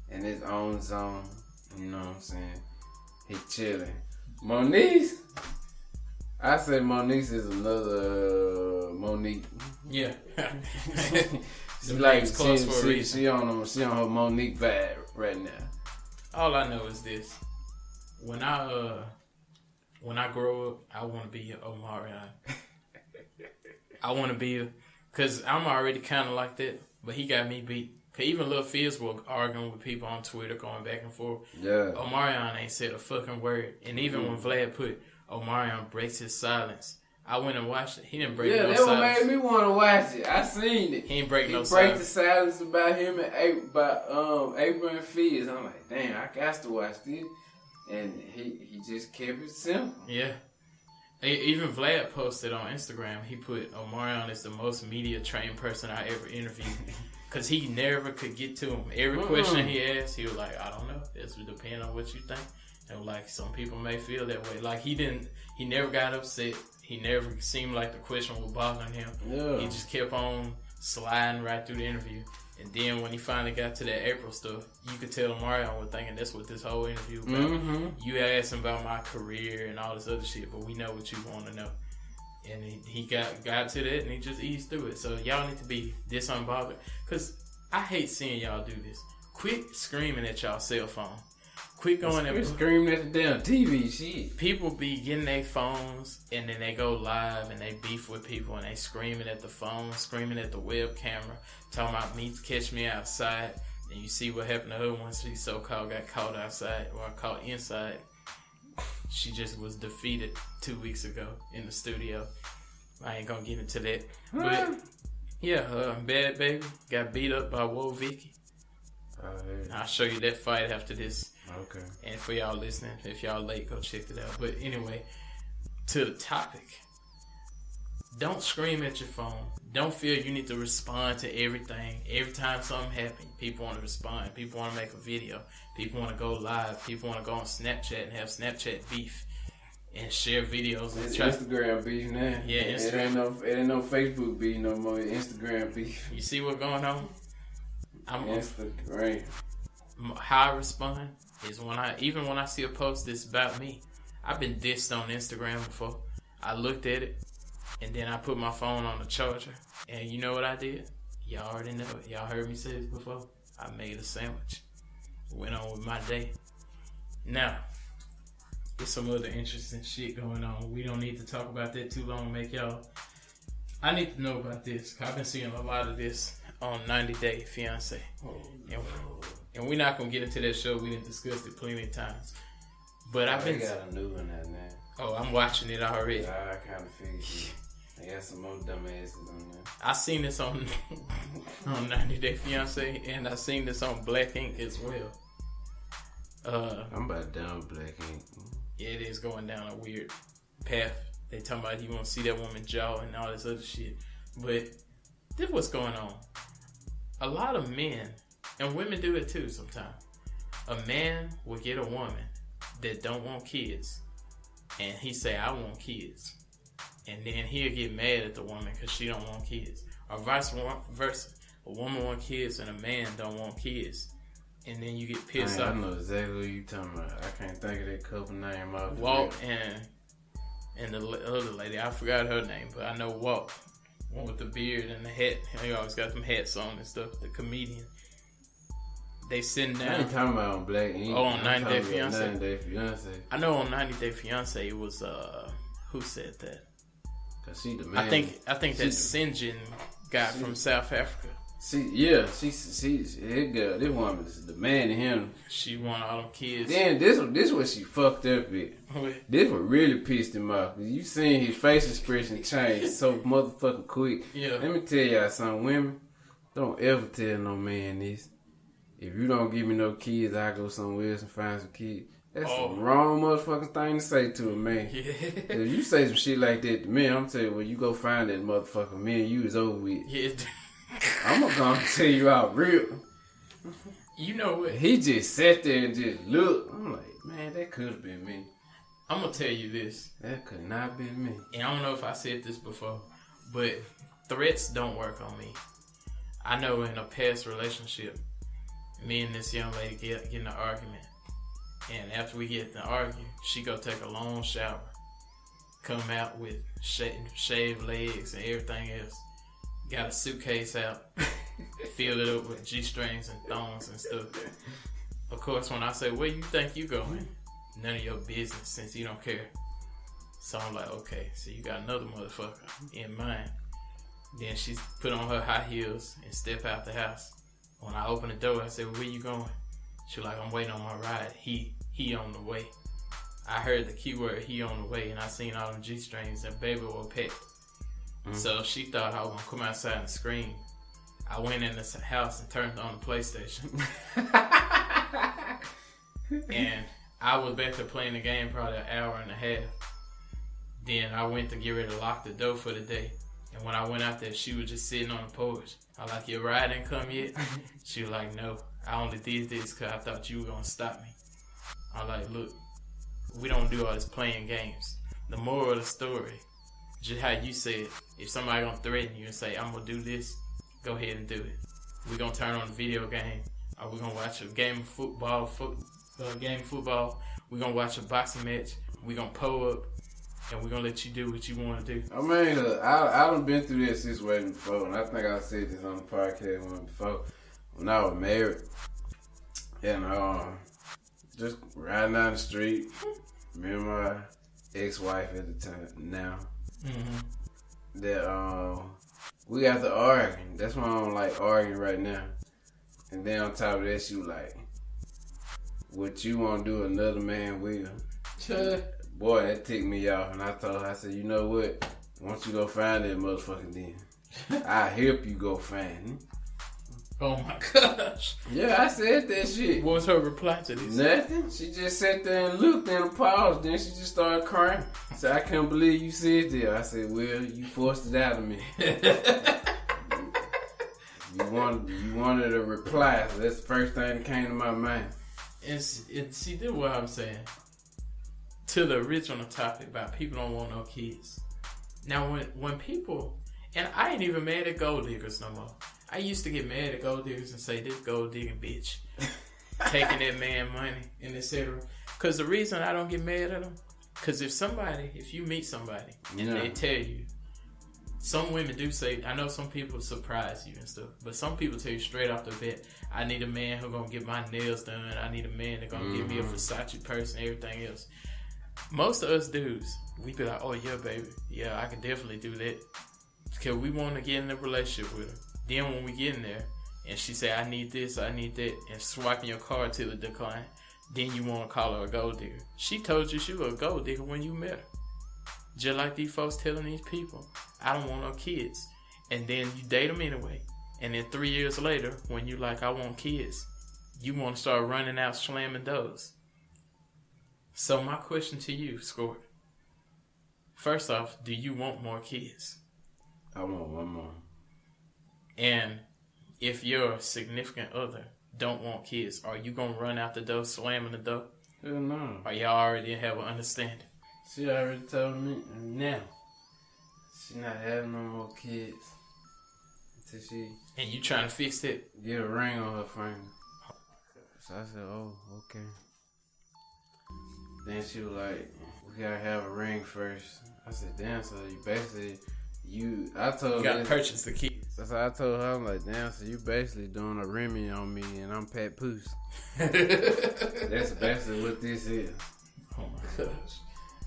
in his own zone. You know what I'm saying? He chilling. Monique, I say Monique is another Monique. Yeah. She like she on her Monique vibe right now. All I know is this: when I grow up, I want to be Omarion. I want to be, cause I'm already kind of like that, but he got me beat. Cause even Lil Fizz was arguing with people on Twitter, going back and forth. Yeah. Omarion ain't said a fucking word, and even when Vlad put Omarion breaks his silence, I went and watched it. He didn't break no silence. Yeah, that made me want to watch it. I seen it. He didn't break no silence. He break the silence about him and April and Fizz. I'm like, damn, I got to watch this. And he just kept it simple. Yeah. Even Vlad posted on Instagram, he put Omarion is the most media trained person I ever interviewed. Because he never could get to him. Every question he asked, he was like, I don't know. This would depend on what you think. And like, some people may feel that way. Like, he never got upset. He never seemed like the question was bothering him. Yeah. He just kept on sliding right through the interview. And then when he finally got to that April stuff, you could tell Omarion was thinking that's what this whole interview about. You asked him about my career and all this other shit, but we know what you want to know. And he got to that and he just eased through it. So y'all need to be this unbothered. Because I hate seeing y'all do this. Quit screaming at y'all cell phone. Quit going and screaming at the damn TV shit. People be getting their phones and then they go live and they beef with people and they screaming at the phone, screaming at the web camera, talking about me, catch me outside. And you see what happened to her once she so-called got caught outside or caught inside. She just was defeated 2 weeks ago in the studio. I ain't gonna get into that. But yeah, Bad Baby got beat up by Whoa Vicky. I'll show you that fight after this. Okay. And for y'all listening, if y'all late, go check it out. But anyway, to the topic. Don't scream at your phone. Don't feel you need to respond to everything. Every time something happens, people want to respond. People want to make a video. People want to go live. People want to go on Snapchat and have Snapchat beef and share videos. It's Instagram beef now. Yeah, Instagram. It ain't no Facebook beef no more. Instagram beef. You see what's going on? Instagram. How I respond is when I see a post that's about me. I've been dissed on Instagram before. I looked at it and then I put my phone on the charger. And you know what I did? Y'all already know it. Y'all heard me say this before. I made a sandwich. Went on with my day. Now, there's some other interesting shit going on. We don't need to talk about that too long. I need to know about this. I've been seeing a lot of this on 90 Day Fiance. And we're not going to get into that show. We done discussed it plenty of times. But I've been... They got a new one out now. Oh, I'm watching it already. Yeah, I kind of figured it. They got some more dumbasses on there. I seen this on on 90 Day Fiance, and I seen this on Black Ink as well. I'm about down Black Ink. Yeah, it is going down a weird path. They talking about you want to see that woman jaw and all this other shit. But this what's going on. A lot of men, and women do it too sometimes. A man will get a woman that don't want kids, and he say, I want kids. And then he'll get mad at the woman because she don't want kids. Or vice versa. A woman want kids and a man don't want kids. And then you get pissed off. I know exactly what you talking about. I can't think of that couple name off. Walt and the other lady, I forgot her name, but I know Walt. One with the beard and the hat. He always got them hats on and stuff. The comedian. They sitting down. I ain't talking about on Black Ink. Oh, on 90 Day Fiance. 90 Day Fiance. I know on 90 Day Fiance it was who said that? Cause she the man. I think that Sinjin guy from South Africa. She that girl, this woman is the man in him. She want all them kids. Then this what she fucked up with. This what really pissed him off. You seen his face expression change so motherfucking quick. Yeah. Let me tell y'all something, women. Don't ever tell no man this. If you don't give me no kids, I go somewhere else and find some kids. That's the wrong motherfucking thing to say to a man. Yeah. If you say some shit like that to me, I'm telling you, well, you go find that motherfucker. Me and you is over with. Yeah. I'm gonna tell you out real. You know what? He just sat there and just looked. I'm like, man, that could have been me. I'm gonna tell you this. That could not have been me. And I don't know if I said this before, but threats don't work on me. I know in a past relationship, me and this young lady get in an argument. And after we get to argue, she go take a long shower. Come out with shaved legs and everything else. Got a suitcase out. Filled it up with G-strings and thongs and stuff. Of course, when I say, where you think you going? None of your business since you don't care. So I'm like, okay, so you got another motherfucker in mind. Then she put on her high heels and step out the house. When I open the door, I said, where you going? She like, I'm waiting on my ride. He on the way. I heard the keyword, he on the way, and I seen all them G-strings and baby were packed. So she thought I was going to come outside and scream. I went in the house and turned on the PlayStation. And I was back there playing the game probably an hour and a half. Then I went to get ready to lock the door for the day. And when I went out there, she was just sitting on the porch. I like, your ride ain't come yet? She was like, no. I only did this because I thought you were going to stop me. I like, look, we don't do all this playing games. The moral of the story, just how you said, if somebody gonna threaten you and say, I'm gonna do this, go ahead and do it. We're gonna turn on a video game, or we're gonna watch a game of football, we're gonna watch a boxing match, we're gonna pull up, and we're gonna let you do what you wanna do. I mean, I done been through that situation before, and I think I said this on the podcast one before, when I was married, and just riding down the street, me and my ex-wife at the time now, that we got to arguing. That's why I don't like arguing right now. And then on top of that, she was like, what you want to do, another man will. Boy, that ticked me off. And I told her, I said, you know what? Once you go find that motherfucker then, I'll help you go find him. Oh my gosh. Yeah, I said that shit. What was her reply to this? Nothing. She just sat there and looked and paused. Then she just started crying. Said, I can't believe you said that. I said, well, you forced it out of me. You wanted a reply. So that's the first thing that came to my mind. And see, this is what I'm saying. To the original topic about people don't want no kids. Now, when people, and I ain't even mad at gold diggers no more. I used to get mad at gold diggers and say, this gold digging bitch taking that man money and etc. Because the reason I don't get mad at them, because if you meet somebody and they tell you, some women do say, I know some people surprise you and stuff, but some people tell you straight off the bat, I need a man who's going to get my nails done. I need a man that's going to give me a Versace purse and everything else. Most of us dudes, we be like, oh yeah, baby. Yeah, I can definitely do that. Because we want to get in a relationship with her. Then when we get in there, and she say, I need this, I need that, and swiping your card till it decline, then you want to call her a gold digger. She told you she was a gold digger when you met her. Just like these folks telling these people, I don't want no kids. And then you date them anyway. And then 3 years later, when you like, I want kids, you want to start running out slamming doors. So my question to you, Scorp. First off, do you want more kids? I want one more. And if your significant other don't want kids, are you going to run out the door slamming the door? Hell no. Or y'all already have an understanding? She already told me now. She not having no more kids. Until she... And you trying to fix it? Get a ring on her finger. So I said, oh, okay. Then she was like, we gotta have a ring first. I said, damn, so you basically, I told her. You gotta purchase the kids. That's what I told her. I'm like, damn, so you basically doing a Remy on me and I'm Pat Poose. That's basically what this is. Oh my gosh.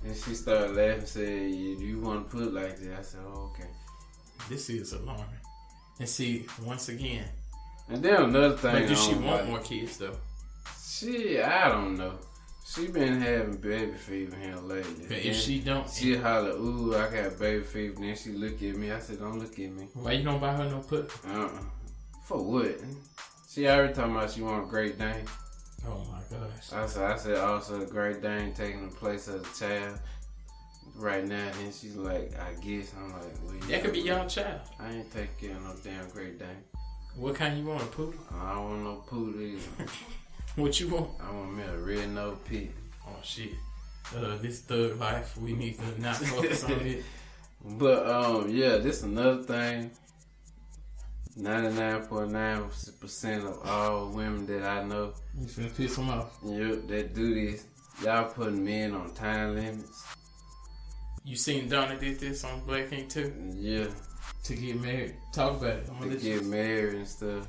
And she started laughing and said, you want to put it like that? I said, oh, okay. This is alarming. And see, once again. And then another thing. But does she want more kids, though? I don't know. She been having baby fever here lately. But if she don't... She holler, ooh, I got baby fever. Then she look at me. I said, don't look at me. Why you don't buy her no puppy? For what? She already talking about she want a Great Dane. Oh my gosh. I said also a Great Dane taking the place of the child right now. Then she's like, I guess. I'm like, well, that could be y'all child. I ain't taking care of no damn Great Dane. What kind you want, a poodle? I don't want no poodle either. What you want? I want me a red nose pit. Oh shit. This thug life, we need to not focus on it. But yeah, this another thing. 99.9% of all women that I know, You finna piss them off. That do this, y'all putting men on time limits. You seen Donna did this on LgbtQ too? Yeah. To get married. Talk about it. To get married and stuff.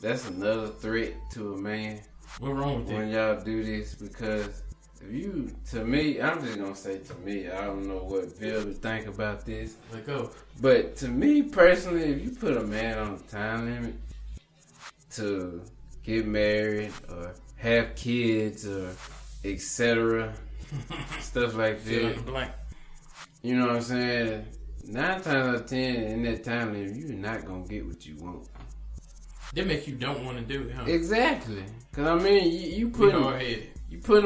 That's another threat to a man. What wrong with that? When y'all do this, because to me, I'm just gonna say to me, I don't know what Bill would think about this. Let go. But to me personally, if you put a man on a time limit to get married or have kids or etc., stuff like that, blank. You know what I'm saying? 9 times out of 10 in that time limit, you're not gonna get what you want. That make you don't want to do it, huh? Exactly. Cause I mean, you put them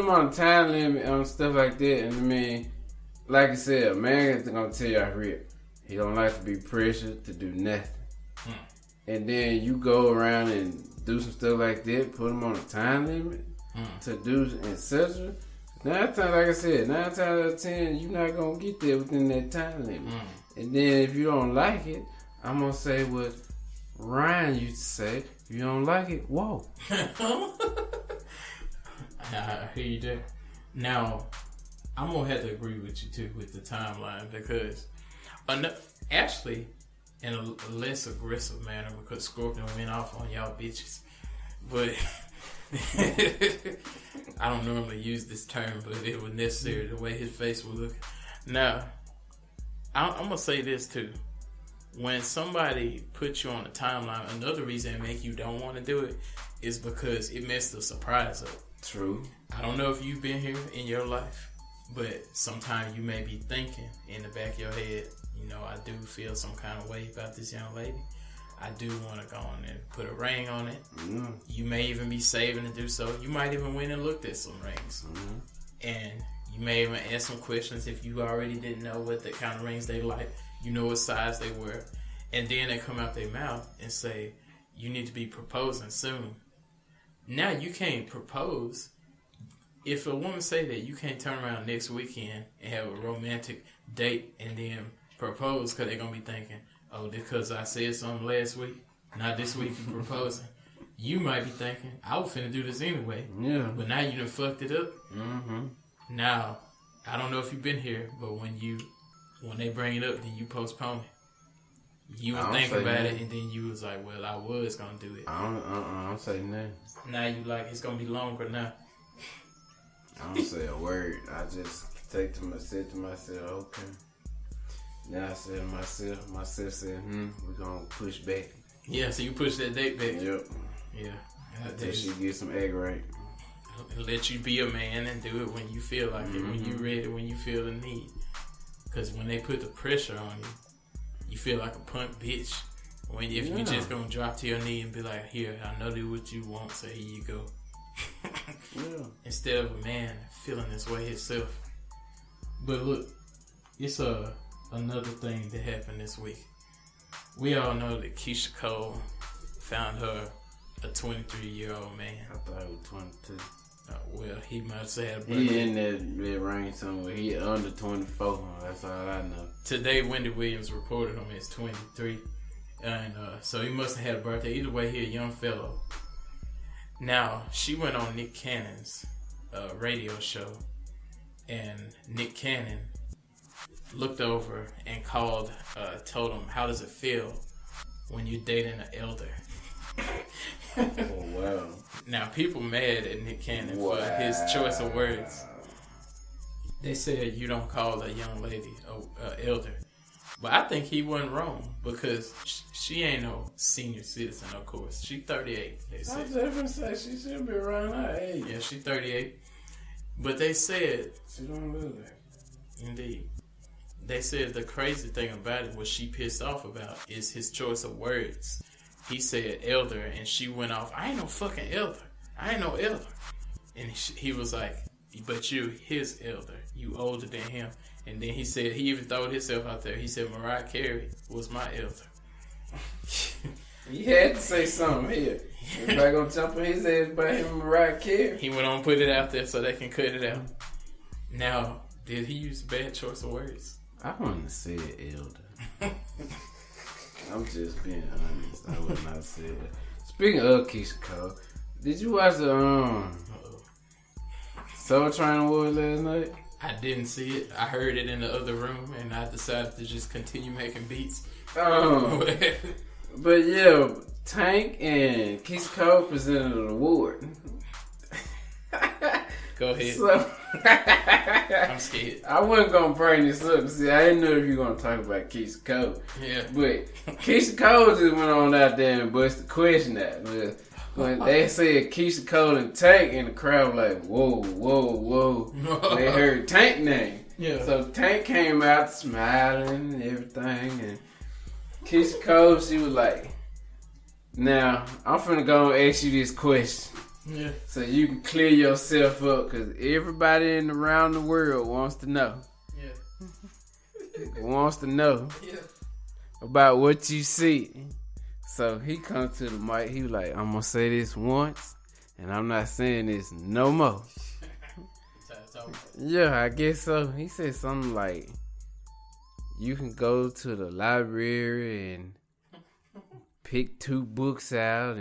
on a time limit on stuff like that, and I mean, like I said, a man is gonna tell you out here, he don't like to be pressured to do nothing. And then you go around and do some stuff like that, put him on a time limit to do etc. 9 times, like I said, 9 times out of 10, you're not gonna get there within that time limit. And then if you don't like it, I'm gonna say what Ryan used to say: if you don't like it, whoa. I hear you there. Now, I'm gonna have to agree with you too with the timeline, because actually, in a less aggressive manner, because Scorpion went off on y'all bitches, but I don't normally use this term, but it was necessary the way his face was looking. Now, I'm gonna say this too. When somebody puts you on a timeline, another reason it make you don't want to do it is because it messed the surprise up. True. I don't know if you've been here in your life, but sometimes you may be thinking in the back of your head, you know, I do feel some kind of way about this young lady. I do want to go on and put a ring on it. You may even be saving to do so. You might even went and looked at some rings. And you may even ask some questions if you already didn't know what the kind of rings they like. You know what size they were. And then they come out their mouth and say, you need to be proposing soon. Now you can't propose. If a woman say that, you can't turn around next weekend and have a romantic date and then propose, because they're going to be thinking, oh, because I said something last week, not this week you proposing. You might be thinking, I was finna do this anyway. Yeah. But now you done fucked it up. Now, I don't know if you've been here, but when they bring it up, then you postpone it. You would think about it, and then you was like, well, I was going to do it. I don't say nothing. Now you like, it's going to be longer now. I don't say a word. I just said to myself, okay. Now I said to myself said, we're going to push back. Yeah, so you push that date back. Yep. Yeah. Until she get some egg right. Let you be a man and do it when you feel like it, when you're ready, when you feel the need. Because when they put the pressure on you, you feel like a punk bitch. If you just gonna drop to your knee and be like, here, I know that what you want, so here you go. Instead of a man feeling this way himself. But look, it's another thing that happened this week. We all know that Keyshia Cole found her a 23-year-old man. I thought it was 22. Well, he must have had a birthday. He in that range somewhere. He under 24. That's all I know. Today, Wendy Williams reported him as 23. And so he must have had a birthday. Either way, he a young fellow. Now, she went on Nick Cannon's radio show. And Nick Cannon looked over and told him, how does it feel when you're dating an elder? Oh, wow. Now, people mad at Nick Cannon for his choice of words. They said you don't call a young lady a elder. But I think he wasn't wrong because she ain't no senior citizen, of course. She 38, they said. I was just going to say, she should be around her age. Yeah, she 38. But they said... She don't look like it. Indeed. They said the crazy thing about it, what she pissed off about, is his choice of words. He said elder, and she went off, I ain't no fucking elder. I ain't no elder. And he was like, but you his elder. You older than him. And then he said, he even throwed himself out there. He said, Mariah Carey was my elder. He had to say something here. Everybody gonna jump on his ass about him and Mariah Carey. He went on put it out there so they can cut it out. Now, did he use a bad choice of words? I wouldn't say elder. I'm just being honest. I would not say that. Speaking of Keyshia Cole, did you watch the Soul Train Awards last night? I didn't see it. I heard it in the other room, and I decided to just continue making beats. But yeah, Tank and Keyshia Cole presented an award. Go ahead. So, I'm scared. I wasn't gonna bring this up. See, I didn't know if you were gonna talk about Keyshia Cole. Yeah. But Keyshia Cole just went on out there and busted the question out. When they said Keyshia Cole and Tank, and the crowd was like, whoa, whoa, whoa. They heard Tank name. Yeah. So Tank came out smiling and everything, and Keyshia Cole, she was like, now, I'm finna go and ask you this question. Yeah. So you can clear yourself up, because everybody around the world wants to know. Yeah. Wants to know about what you see. So he come to the mic. He was like, I'm going to say this once, and I'm not saying this no more. Yeah, I guess so. He said something like, you can go to the library and pick 2 books out,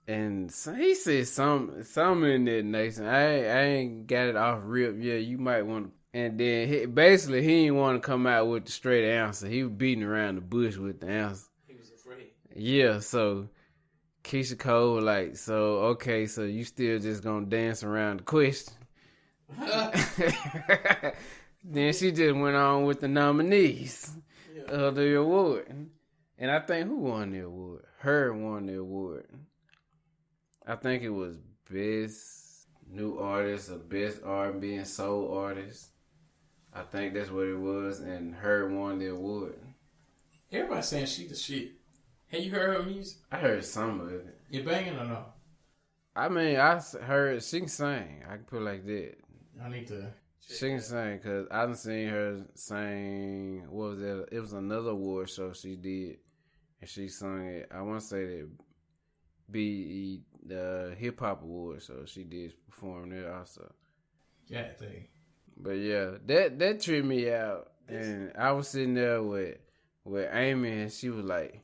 and so he said something in that nation. I ain't got it off rip yet. You might want to. And then he didn't want to come out with the straight answer. He was beating around the bush with the answer. He was afraid. Yeah, so Keyshia Cole was like, so okay, so you still just gonna dance around the question. Then she just went on with the nominees of the award. And I think who won the award? Her won the award. I think it was Best New Artist or Best R&B and Soul Artist. I think that's what it was, and her won the award. Everybody's saying she the shit. Have you heard her music? I heard some of it. You banging or no? I mean, I heard she can sing. I can put it like that. I need to. She can sing, because I done seen her sing. What was that? It was another award show she did, and she sung it. I want to say that be the hip hop award show. She did perform there also. Yeah, thing. But yeah, that tripped me out, and I was sitting there with Amy, and she was like,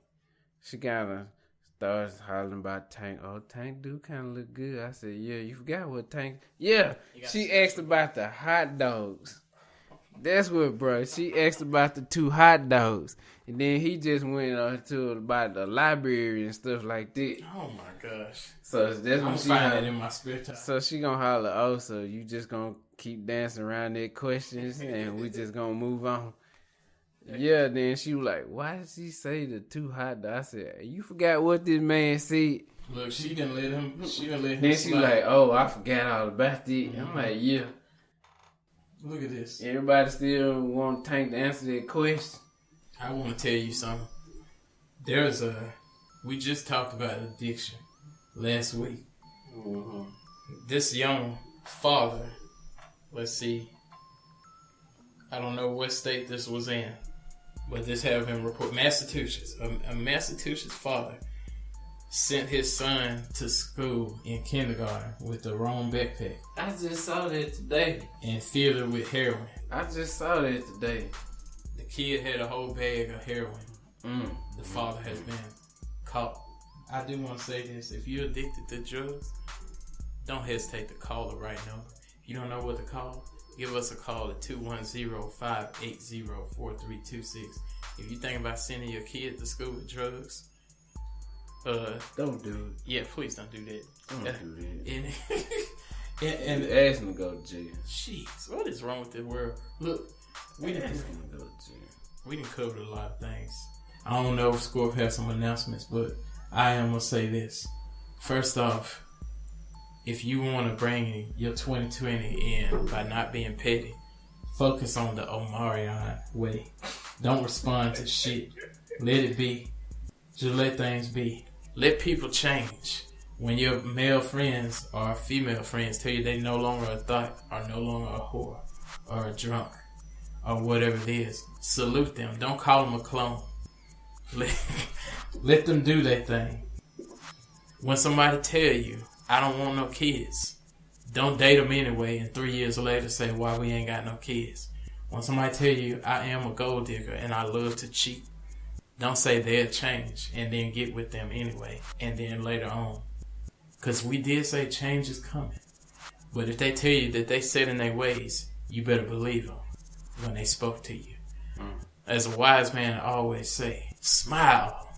she kind of started hollering about Tank. Oh, Tank do kind of look good. I said, yeah, you forgot what Tank. Yeah, she asked about the hot dogs. That's what, bro. She asked about the 2 hot dogs, and then he just went on to about the library and stuff like that. Oh my gosh! So that's I'm what she finding it in my spare time. So she gonna holler, oh, so you just gonna keep dancing around their questions, and we just gonna move on. Yeah, then she was like, why did she say the 2 hot dogs? I said, you forgot what this man said. Look, she didn't let him. Then she was like, oh, I forgot all about that. Mm-hmm. I'm like, yeah. Look at this. Everybody still want Tank to answer that question. I want to tell you something. We just talked about addiction last week. Mm-hmm. This young father, let's see, I don't know what state this was in, but this have been reported. Massachusetts. A Massachusetts father sent his son to school in kindergarten with the wrong backpack. I just saw that today. And filled it with heroin. I just saw that today. The kid had a whole bag of heroin. The father has been caught. I do want to say this. If you're addicted to drugs, don't hesitate to call the right number. If you don't know what to call, give us a call at 210-580-4326. If you think about sending your kid to school with drugs, don't do it. Yeah, please don't do that. Don't do that. And ask him to go to jail. Jeez, what is wrong with this world? Look, we didn't cover a lot of things. I don't know if Scorp has some announcements, but I am gonna say this. First off, if you want to bring your 2020 in by not being petty, focus on the Omarion way. Don't respond to shit. Let it be. Just let things be. Let people change. When your male friends or female friends tell you they no longer a thought, or no longer a whore, or a drunk, or whatever it is, salute them. Don't call them a clone. Let them do their thing. When somebody tell you, I don't want no kids, don't date them anyway, and 3 years later say, why we ain't got no kids. When somebody tell you, I am a gold digger and I love to cheat, don't say they'll change and then get with them anyway, and then later on. Because we did say change is coming. But if they tell you that they set in their ways, you better believe them when they spoke to you. As a wise man always say, smile,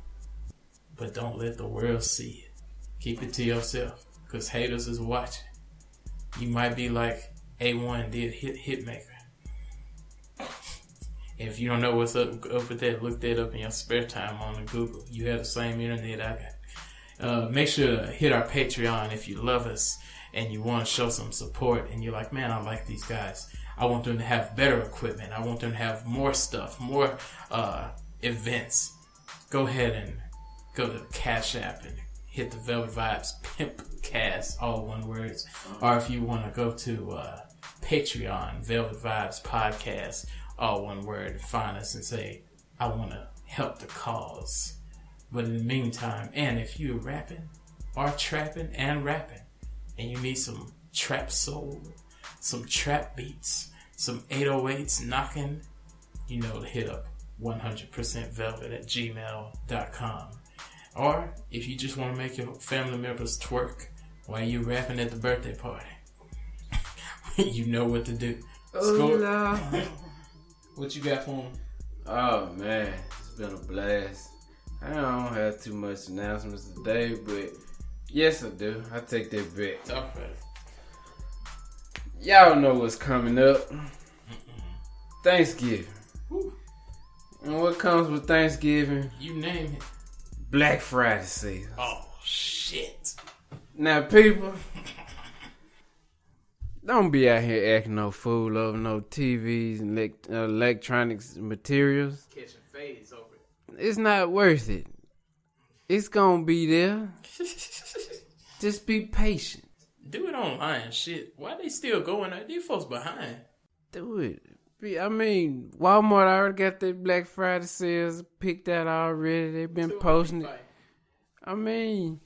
but don't let the world see it. Keep it to yourself, because haters is watching. You might be like A1 did Hitmaker. If you don't know what's up with that, look that up in your spare time on the Google. You have the same internet I got. Make sure to hit our Patreon if you love us and you want to show some support and you're like, man, I like these guys. I want them to have better equipment. I want them to have more stuff, more events. Go ahead and go to Cash App and hit the Velvet Vibes Pimp Cast, all one words. Or if you want to go to Patreon, Velvet Vibes Podcast, all one word, find us and say, I want to help the cause. But in the meantime, and if you're rapping or trapping and rapping, and you need some trap soul, some trap beats, some 808s knocking, you know to hit up 100%velvet@gmail.com. Or if you just want to make your family members twerk while you rapping at the birthday party, you know what to do. Scorp, what you got for them? Oh man, it's been a blast. I don't have too much announcements today, but yes I do. I take that bet. Talk about it. Y'all know what's coming up. Thanksgiving. Woo. And what comes with Thanksgiving? You name it. Black Friday sales. Oh shit. Now people, don't be out here acting no fool over no TVs and electronics materials. Catching fades over it. It's not worth it. It's gonna be there. Just be patient. Do it online, shit. Why they still going there? These folks behind. Do it. I mean, Walmart already got their Black Friday sales picked out already. They've been posting it. I mean,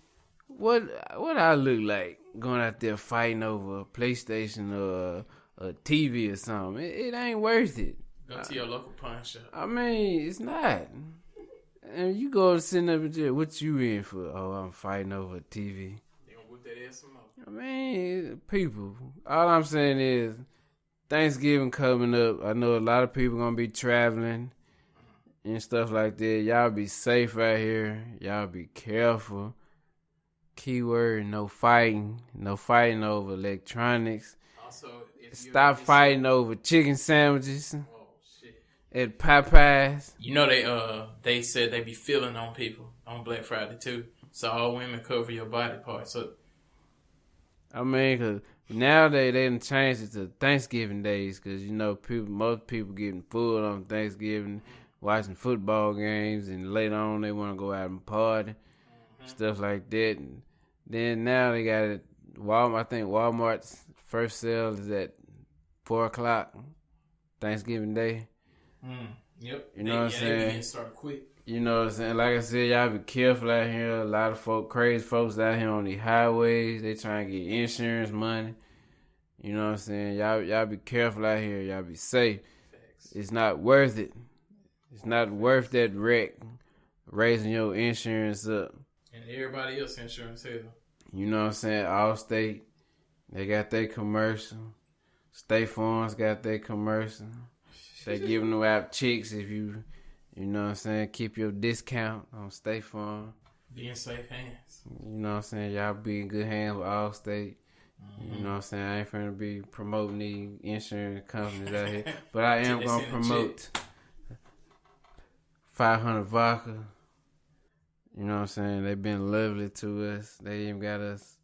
what I look like going out there fighting over a PlayStation or a TV or something? It ain't worth it. Go to your local pawn shop. I mean, it's not. And you go sitting up and say, what you in for? Oh, I'm fighting over a TV. They gonna whip that ass some more. I mean, people, all I'm saying is Thanksgiving coming up. I know a lot of people gonna be traveling and stuff like that. Y'all be safe out here. Y'all be careful. Keyword, no fighting. No fighting over electronics. Also, stop fighting over chicken sandwiches oh shit. at Popeyes. You know they said they be feeling on people on Black Friday too. So all women cover your body parts up. I mean, cause nowadays they done changed it to Thanksgiving days, cause you know most people getting full on Thanksgiving. watching football games, and later on they want to go out and party, stuff like that. And then now they got it. Walmart. I think Walmart's first sale is at 4:00 Thanksgiving Day. Yep. You know what I'm saying? They start quick. You know what I'm saying? Like I said, y'all be careful out here. A lot of crazy folks out here on these highways. They trying to get insurance money. You know what I'm saying? Y'all be careful out here. Y'all be safe. Facts. It's not worth it. It's not worth that wreck, raising your insurance up. And everybody else insurance either. You know what I'm saying? Allstate, they got their commercial. State Farm's got their commercial. They giving them out chicks if you know what I'm saying, keep your discount on State Farm. Be in safe hands. You know what I'm saying? Y'all be in good hands with Allstate. You know what I'm saying? I ain't finna be promoting these insurance companies out here. But I am going to promote 500 Vodka. You know what I'm saying? They've been lovely to us. They even got us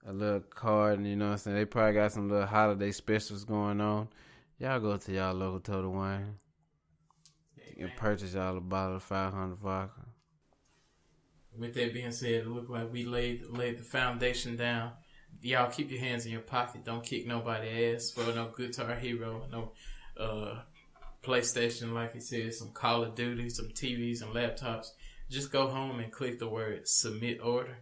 a little card. And you know what I'm saying? They probably got some little holiday specials going on. Y'all go to y'all local Total Wine and purchase y'all a bottle of 500 Vodka. With that being said, it looked like we laid the foundation down. Y'all keep your hands in your pocket. Don't kick nobody ass for no Guitar Hero, no PlayStation, like he said, some Call of Duty, some TVs and laptops. Just go home and click the word submit order.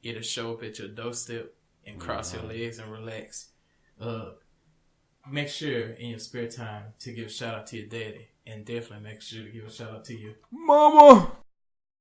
It'll show up at your doorstep and cross your legs and relax. Make sure in your spare time to give a shout out to your daddy, and definitely make sure to give a shout out to your mama.